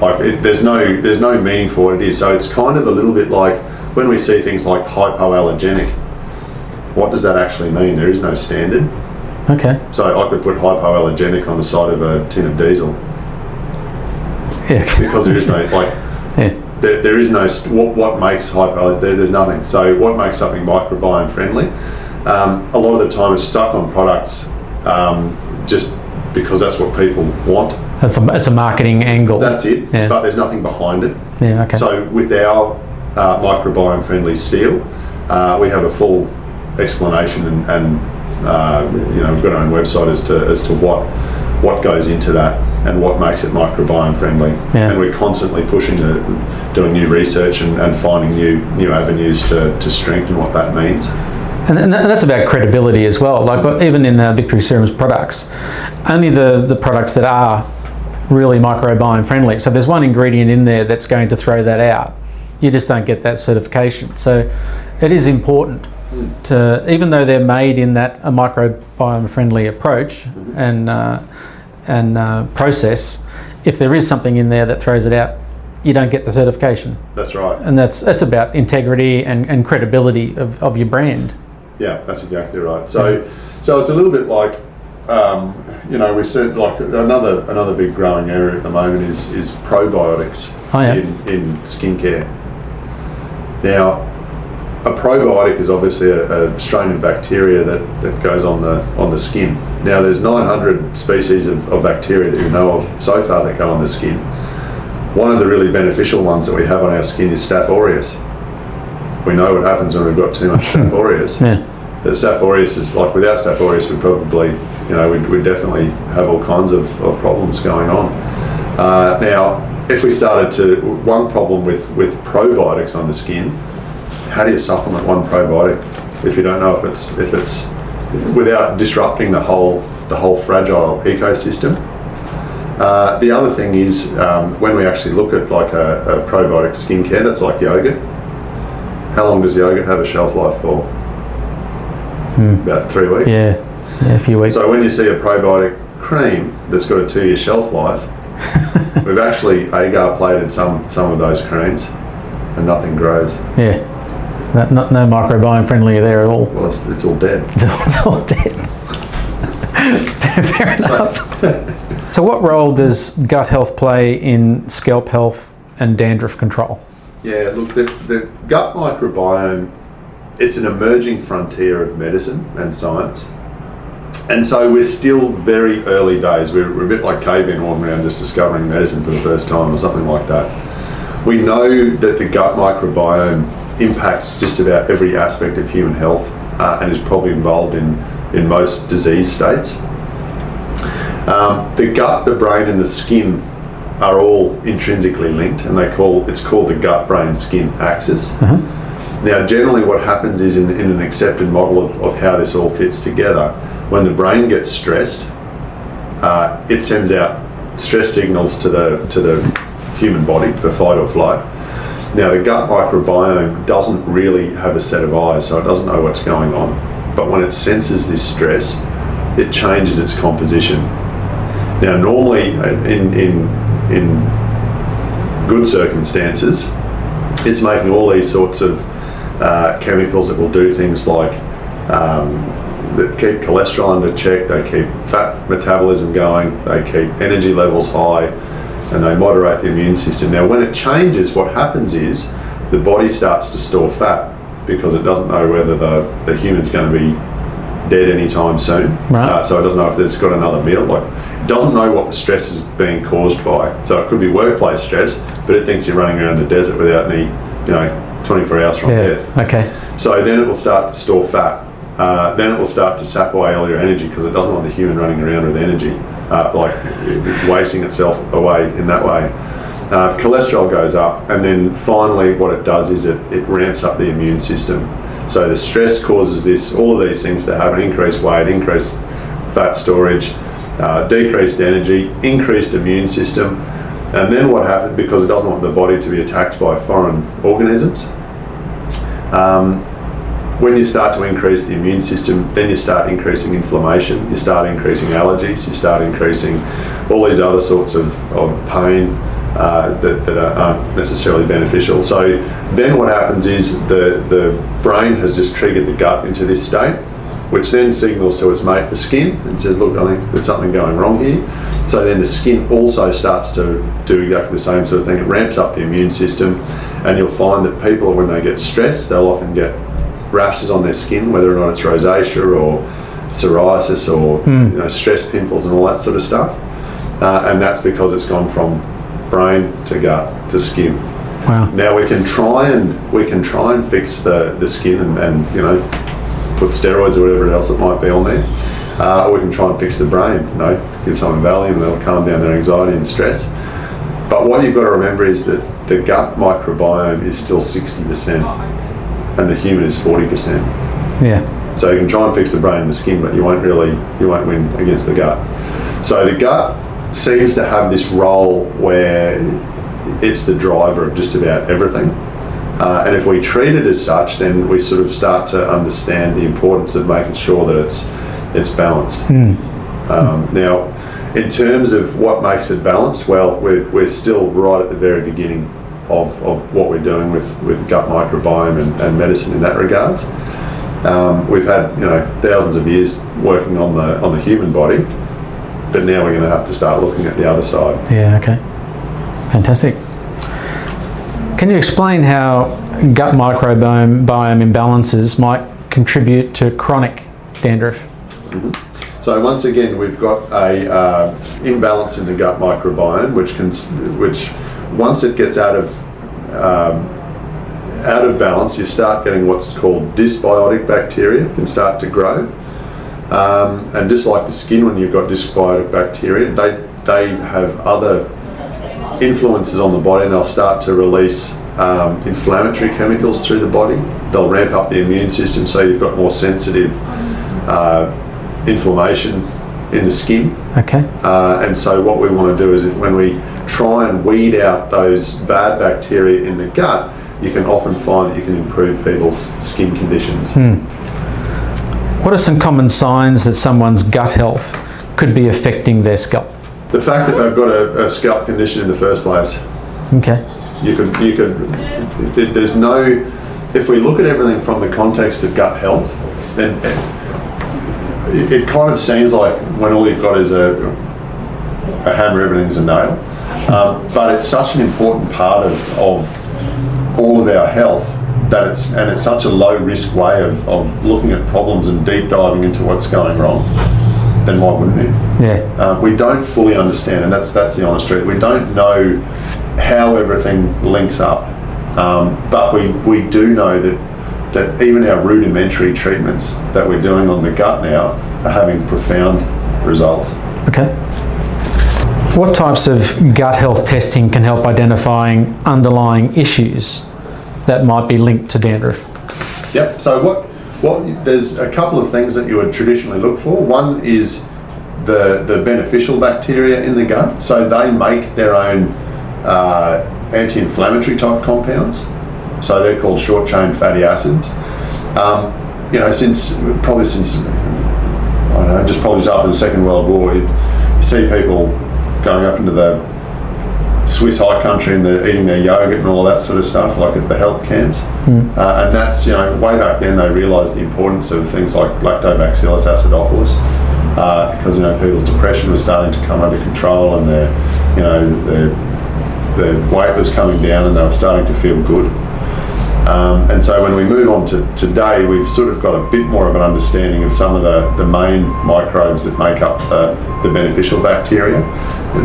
Like there's no meaning for what it is. So it's kind of a little bit like when we see things like hypoallergenic. What does that actually mean? There is no standard. Okay. So I could put hypoallergenic on the side of a tin of diesel. Yeah. Because there is no there is no what makes hypoallergenic. There's nothing. So what makes something microbiome friendly? A lot of the time it's stuck on products just because that's what people want. It's a marketing angle. That's it. Yeah. But there's nothing behind it. Yeah. Okay. So with our microbiome friendly seal, we have a full explanation and we've got our own website as to what goes into that and what makes it microbiome friendly. Yeah. And we're constantly pushing doing new research and finding new avenues to strengthen what that means. And that's about credibility as well. Like even in Victory Serum's products, only the products that are really microbiome friendly. So if there's one ingredient in there that's going to throw that out, you just don't get that certification. So it is important to, even though they're made in a microbiome friendly approach and process, if there is something in there that throws it out, you don't get the certification. That's right. And that's about integrity and credibility of your brand. Yeah, that's exactly right. So it's a little bit like, we said, like another big growing area at the moment is probiotics in skincare. Now, a probiotic is obviously a strain of bacteria that goes on the skin. Now, there's 900 species of bacteria that you know of so far that go on the skin. One of the really beneficial ones that we have on our skin is Staph aureus. We know what happens when we've got too much Staph aureus. Yeah. The Staph aureus is like, without Staph aureus, we'd probably, we'd definitely have all kinds of problems going on. Now, if we started to, one problem with probiotics on the skin, how do you supplement one probiotic if you don't know if it's without disrupting the whole fragile ecosystem? The other thing is when we actually look at like a probiotic skincare, that's like yogurt. How long does yogurt have a shelf life for? About 3 weeks. Yeah, a few weeks. So when you see a probiotic cream that's got a 2-year shelf life, we've actually agar plated some of those creams, and nothing grows. Yeah, no microbiome friendly there at all. Well, it's all dead. It's all dead. Fair enough. So what role does gut health play in scalp health and dandruff control? Yeah, look, the gut microbiome, it's an emerging frontier of medicine and science. And so we're still very early days. We're a bit like cavemen walking around just discovering medicine for the first time or something like that. We know that the gut microbiome impacts just about every aspect of human health and is probably involved in most disease states. The gut, the brain and the skin are all intrinsically linked, and it's called the gut-brain-skin axis. Now generally what happens is in an accepted model of how this all fits together, when the brain gets stressed, it sends out stress signals to the human body for fight or flight. Now the gut microbiome doesn't really have a set of eyes, so it doesn't know what's going on. But when it senses this stress, it changes its composition. Now normally in good circumstances, it's making all these sorts of chemicals that will do things like that keep cholesterol under check, they keep fat metabolism going, they keep energy levels high, and they moderate the immune system. Now when it changes, what happens is the body starts to store fat because it doesn't know whether the human's going to be dead anytime soon. Right. So it doesn't know if it's got another meal. Like, it doesn't know what the stress is being caused by. So it could be workplace stress, but it thinks you're running around the desert without any, 24 hours from death. Okay. So then it will start to store fat. Then it will start to sap away all your energy because it doesn't want the human running around with energy, like wasting itself away in that way. Cholesterol goes up, and then finally what it does is it ramps up the immune system. So the stress causes all of these things to happen: increased weight, increased fat storage, decreased energy, increased immune system. And then what happens, because it doesn't want the body to be attacked by foreign organisms, when you start to increase the immune system, then you start increasing inflammation, you start increasing allergies, you start increasing all these other sorts of pain that aren't necessarily beneficial. So then what happens is the brain has just triggered the gut into this state, which then signals to its mate, the skin, and says, look, I think there's something going wrong here. So then the skin also starts to do exactly the same sort of thing. It ramps up the immune system, and you'll find that people, when they get stressed, they'll often get rashes on their skin, whether or not it's rosacea or psoriasis or stress pimples and all that sort of stuff. And that's because it's gone from brain to gut to skin. Wow. Now we can try and fix the skin and put steroids or whatever else it might be on there, or we can try and fix the brain. Give someone Valium and that'll calm down their anxiety and stress. But what you've got to remember is that the gut microbiome is still 60% and the human is 40%. Yeah. So you can try and fix the brain and the skin, but you won't win against the gut. So the gut seems to have this role where it's the driver of just about everything. And if we treat it as such, then we sort of start to understand the importance of making sure that it's balanced. Now, in terms of what makes it balanced, well, we're still right at the very beginning of what we're doing with gut microbiome and medicine in that regard. We've had thousands of years working on the human body, but now we're going to have to start looking at the other side. Yeah. Okay. Fantastic. Can you explain how gut microbiome imbalances might contribute to chronic dandruff? So once again, we've got a imbalance in the gut microbiome, which once it gets out of balance, you start getting what's called dysbiotic bacteria can start to grow. And just like the skin, when you've got dysbiotic bacteria, they have other influences on the body, and they'll start to release inflammatory chemicals through the body. They'll ramp up the immune system, so you've got more sensitive inflammation in the skin. Okay. And so what we want to do is when we try and weed out those bad bacteria in the gut, you can often find that you can improve people's skin conditions. What are some common signs that someone's gut health could be affecting their scalp? The fact that they've got a scalp condition in the first place. Okay. There's no, if we look at everything from the context of gut health, then it kind of seems like when all you've got is a hammer, everything's a nail. But it's such an important part of all of our health that it's such a low risk way of looking at problems and deep diving into what's going wrong. Then why wouldn't it? Yeah. We don't fully understand, and that's the honest truth. We don't know how everything links up, but we do know that even our rudimentary treatments that we're doing on the gut now are having profound results. Okay. What types of gut health testing can help identifying underlying issues that might be linked to dandruff? Yep. So there's a couple of things that you would traditionally look for. One is the beneficial bacteria in the gut. So they make their own anti-inflammatory type compounds. So they're called short-chain fatty acids. Since I don't know, just probably after the Second World War, you see people going up into the Swiss high country and they're eating their yogurt and all that sort of stuff, like at the health camps. And that's, way back then they realised the importance of things like lactobacillus acidophilus, because people's depression was starting to come under control and their weight was coming down and they were starting to feel good. And so when we move on to today, we've sort of got a bit more of an understanding of some of the main microbes that make up the beneficial bacteria,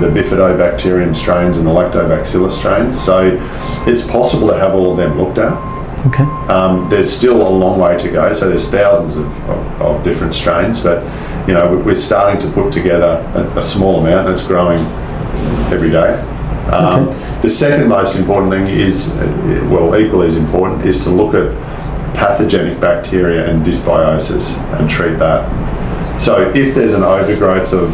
the bifidobacterium strains and the lactobacillus strains. So it's possible to have all of them looked at. Okay. There's still a long way to go, so there's thousands of different strains, but we're starting to put together a small amount that's growing every day. The second most important thing is, equally as important, is to look at pathogenic bacteria and dysbiosis and treat that. So if there's an overgrowth of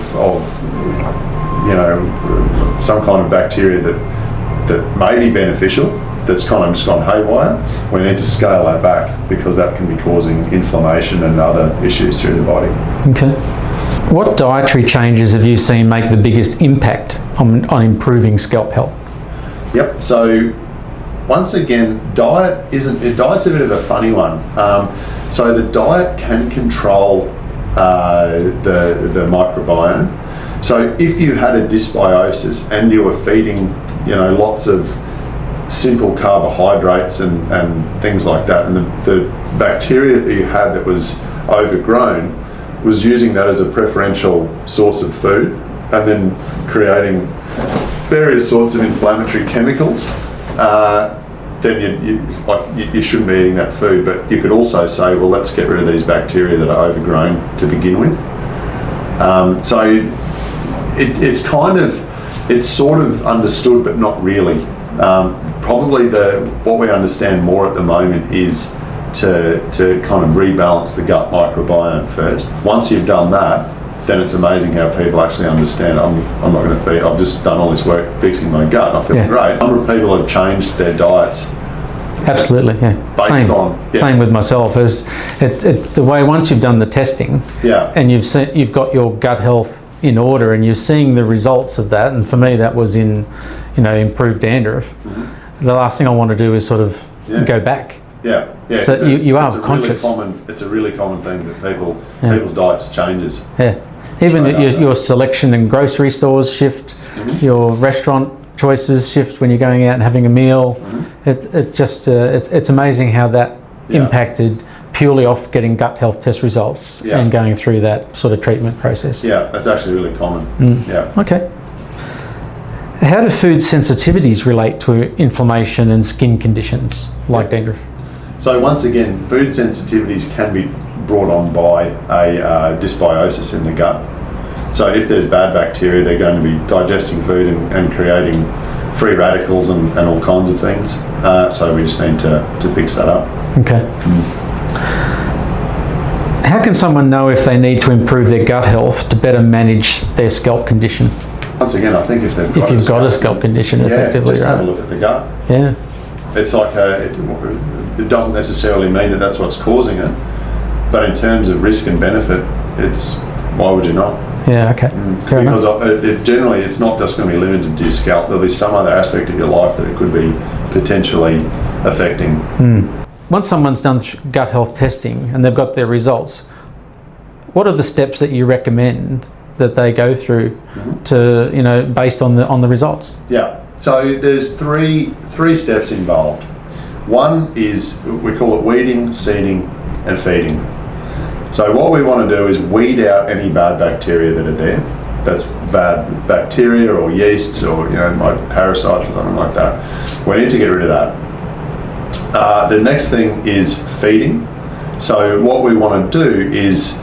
some kind of bacteria that may be beneficial, that's kind of just gone haywire, we need to scale that back because that can be causing inflammation and other issues through the body. Okay. What dietary changes have you seen make the biggest impact on improving scalp health? Yep. So once again, diet's a bit of a funny one. So the diet can control the microbiome. So if you had a dysbiosis and you were feeding, lots of simple carbohydrates and things like that, and the bacteria that you had that was overgrown was using that as a preferential source of food and then creating various sorts of inflammatory chemicals, then you shouldn't be eating that food. But you could also say, well, let's get rid of these bacteria that are overgrown to begin with. So it's sort of understood, but not really. Probably what we understand more at the moment is to kind of rebalance the gut microbiome first. Once you've done that, then it's amazing how people actually understand, I'm not going to feed, I've just done all this work fixing my gut and I feel great. A number of people have changed their diets. Absolutely, yeah. Same with myself. The way once you've done the testing, and you've got your gut health in order and you're seeing the results of that, and for me that was in improved dandruff. The last thing I want to do is sort of go back. Yeah. So you are conscious. It's a really common thing that people's diets changes. Yeah. Even your selection in grocery stores shift, your restaurant choices shift when you're going out and having a meal. It's amazing how that impacted purely off getting gut health test results and going through that sort of treatment process. Yeah, that's actually really common. Yeah. Okay. How do food sensitivities relate to inflammation and skin conditions like dandruff? So once again, food sensitivities can be brought on by a dysbiosis in the gut. So if there's bad bacteria, they're going to be digesting food and creating free radicals and all kinds of things. So we just need to fix that up. Okay. How can someone know if they need to improve their gut health to better manage their scalp condition? Once again, I think if you've got a scalp condition, effectively, just right? have a look at the gut. Yeah. It's like it doesn't necessarily mean that that's what's causing it, but in terms of risk and benefit, it's why would you not? Yeah. Okay. Fair because enough. Generally, it's not just going to be limited to your scalp. There'll be some other aspect of your life that it could be potentially affecting. Once someone's done gut health testing and they've got their results, what are the steps that you recommend that they go through to, based on the results? Yeah. So there's three steps involved. One is, we call it weeding, seeding, and feeding. So what we want to do is weed out any bad bacteria that are there. That's bad bacteria or yeasts or parasites or something like that. We need to get rid of that. The next thing is feeding. So what we want to do is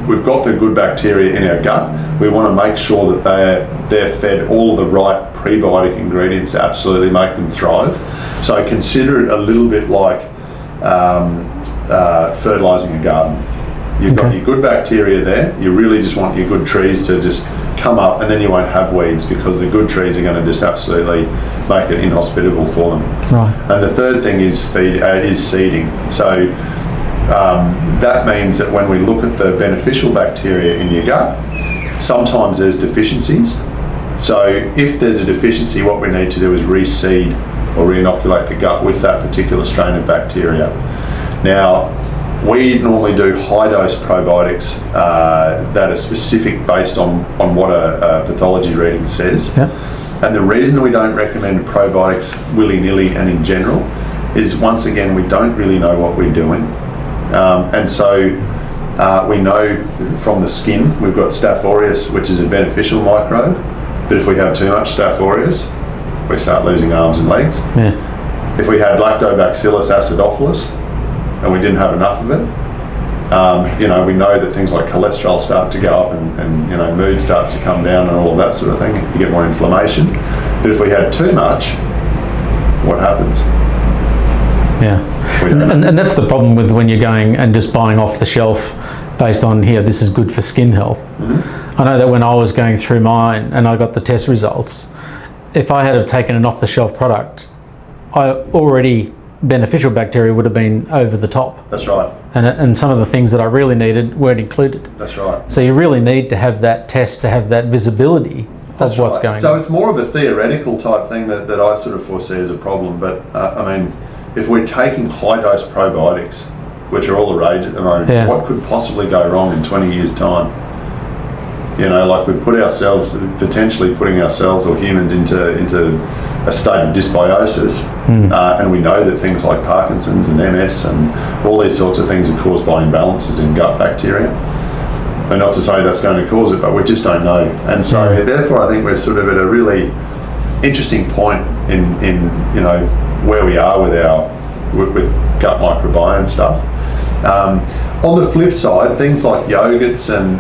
we've got the good bacteria in our gut. We want to make sure that they're fed all the right prebiotic ingredients to absolutely make them thrive. So consider it a little bit like fertilising a garden. You've got your good bacteria there. You really just want your good trees to just come up, and then you won't have weeds because the good trees are going to just absolutely make it inhospitable for them. Right. And the third thing is seeding. So that means that when we look at the beneficial bacteria in your gut, sometimes there's deficiencies. So if there's a deficiency, what we need to do is reseed or re-inoculate the gut with that particular strain of bacteria. Now, we normally do high-dose probiotics that are specific based on what a pathology reading says. Yeah. And the reason we don't recommend probiotics willy-nilly and in general is, once again, we don't really know what we're doing. And so we know from the skin, we've got Staph aureus, which is a beneficial microbe, but if we have too much Staph aureus, we start losing arms and legs. Yeah. If we had Lactobacillus acidophilus and we didn't have enough of it, we know that things like cholesterol start to go up and mood starts to come down and all of that sort of thing. You get more inflammation. But if we had too much, what happens? Yeah. And that's the problem with when you're going and just buying off the shelf based on this is good for skin health. I know that when I was going through mine and I got the test results, if I had have taken an off the shelf product, beneficial bacteria would have been over the top. That's right. And some of the things that I really needed weren't included. That's right. So you really need to have that test to have that visibility of what's going on. So it's more of a theoretical type thing that I sort of foresee as a problem. But if we're taking high dose probiotics, which are all the rage at the moment, what could possibly go wrong in 20 years' time? We put ourselves, potentially putting ourselves or humans into a state of dysbiosis, and we know that things like Parkinson's and MS and all these sorts of things are caused by imbalances in gut bacteria. And not to say that's going to cause it, but we just don't know. And so therefore I think we're sort of at a really interesting point in where we are with gut microbiome stuff. On the flip side, things like yogurts and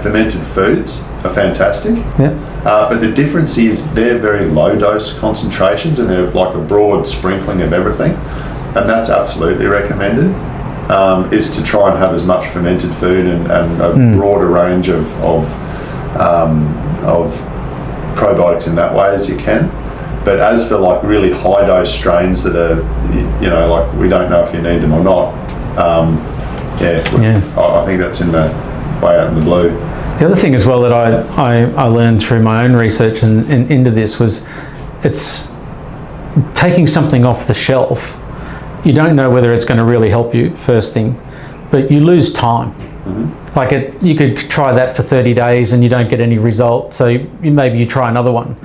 fermented foods are fantastic. Yeah. But the difference is they're very low dose concentrations and they're like a broad sprinkling of everything, and that's absolutely recommended. Is to try and have as much fermented food and a broader range of probiotics in that way as you can. But as for really high dose strains that are, we don't know if you need them or not. I think that's way out in the blue. The other thing as well that I learned through my own research and into this was, it's taking something off the shelf. You don't know whether it's going to really help you, first thing, but you lose time. You could try that for 30 days and you don't get any result, so maybe you try another one.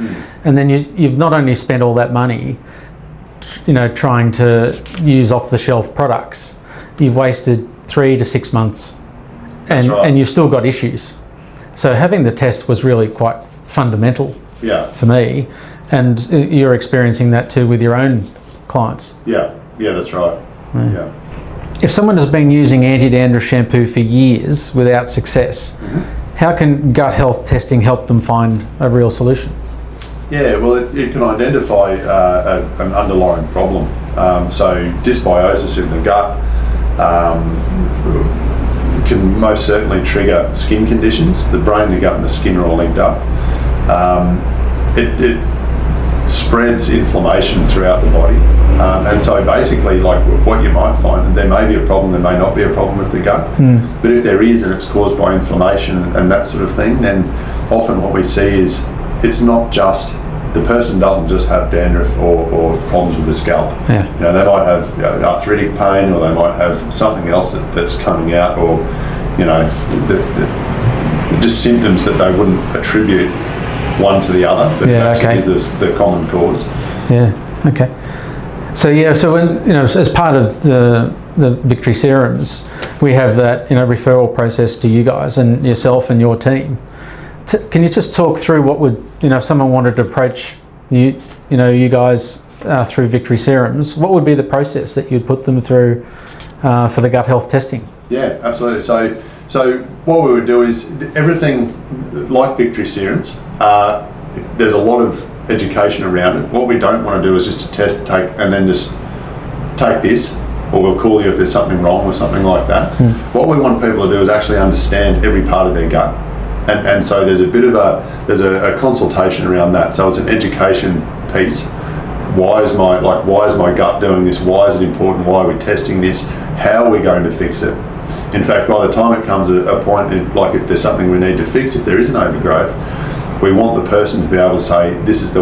And then you've not only spent all that money, trying to use off-the-shelf products, you've wasted 3 to 6 months, and you've still got issues. So having the test was really quite fundamental for me, and you're experiencing that too with your own clients. Yeah, that's right. If someone has been using anti-dandruff shampoo for years without success, How can gut health testing help them find a real solution? Yeah, well, it can identify an underlying problem. So dysbiosis in the gut can most certainly trigger skin conditions. The brain, the gut and the skin are all linked up. It spreads inflammation throughout the body. And so basically, like what you might find, that there may be a problem, there may not be a problem with the gut. But if there is and it's caused by inflammation and that sort of thing, then often what we see is it's not just, the person doesn't just have dandruff or problems with the scalp. Yeah. You know, they might have arthritic pain, or they might have something else that's coming out, or you know, just symptoms that they wouldn't attribute one to the other, but actually is the common cause. Yeah. Okay. So when, you know, as part of the Victory serums, we have that, you know, referral process to you guys and yourself and your team. Can you just talk through what would, you know, if someone wanted to approach you guys through Victory serums, what would be the process that you'd put them through for the gut health testing? Yeah, absolutely. So what we would do is everything like Victory serums. There's a lot of education around it. What we don't want to do is just to test, and then just take this, or we'll call you if there's something wrong or something like that. What we want people to do is actually understand every part of their gut. And so there's a consultation around that. So it's an education piece. Why is my gut doing this? Why is it important? Why are we testing this? How are we going to fix it? In fact, by the time it comes a point, like if there's something we need to fix, if there is an overgrowth, we want the person to be able to say, this is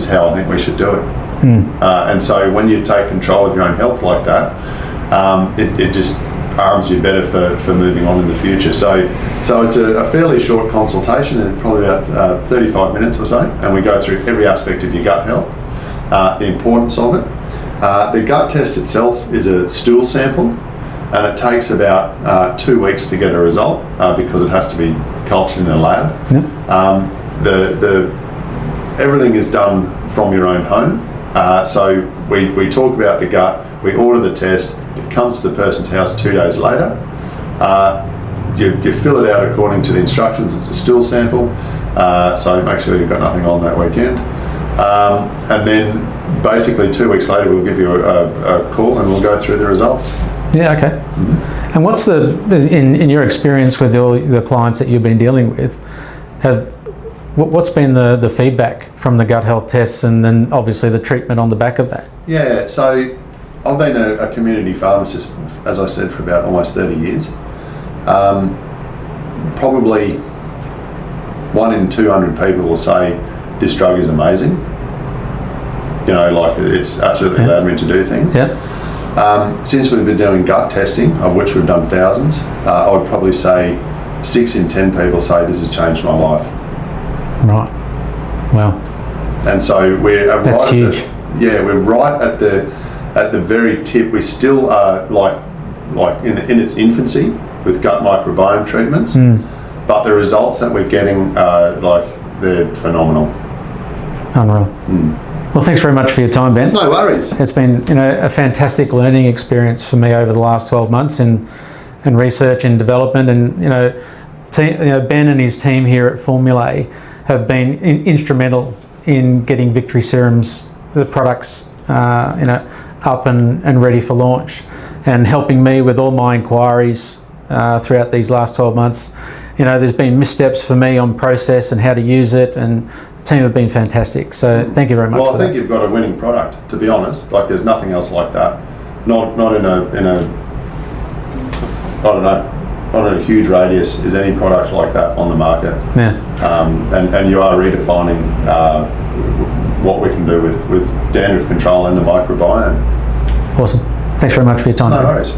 how I think we should do it. And so when you take control of your own health like that, it just arms you better for moving on in the future. So it's a fairly short consultation, probably about 35 minutes or so, and we go through every aspect of your gut health, the importance of it. The gut test itself is a stool sample, and it takes about 2 weeks to get a result because it has to be cultured in a lab. Everything is done from your own home. So we talk about the gut, we order the test, it comes to the person's house 2 days later. You fill it out according to the instructions. It's a stool sample, so make sure you've got nothing on that weekend. And then basically 2 weeks later we'll give you a call and we'll go through the results. Yeah, okay. And what's in your experience with all the clients that you've been dealing with, what's been the feedback from the gut health tests and then obviously the treatment on the back of that? Yeah, so I've been a community pharmacist, as I said, for about almost 30 years. Probably 1 in 200 people will say this drug is amazing. You know, like it's absolutely allowed me to do things. Yeah. Since we've been doing gut testing, of which we've done thousands, I would probably say 6 in 10 people say this has changed my life. Right. Wow. And so That's huge. We're right at the very tip. We still are like in its infancy with gut microbiome treatments, but the results that we're getting they're phenomenal. Unreal. Well, thanks very much for your time, Ben. No worries. It's been a fantastic learning experience for me over the last 12 months in research and development, and Ben and his team here at Formulae have been instrumental in getting Victory Serums, the products, up and ready for launch, and helping me with all my inquiries throughout these last 12 months. There's been missteps for me on process and how to use it, and the team have been fantastic. So thank you very much. Well, I think you've got a winning product, to be honest. Like, there's nothing else like that. Not in a huge radius is any product like that on the market. Yeah. And you are redefining what we can do with dandruff control and the microbiome. Awesome. Thanks very much for your time. No worries.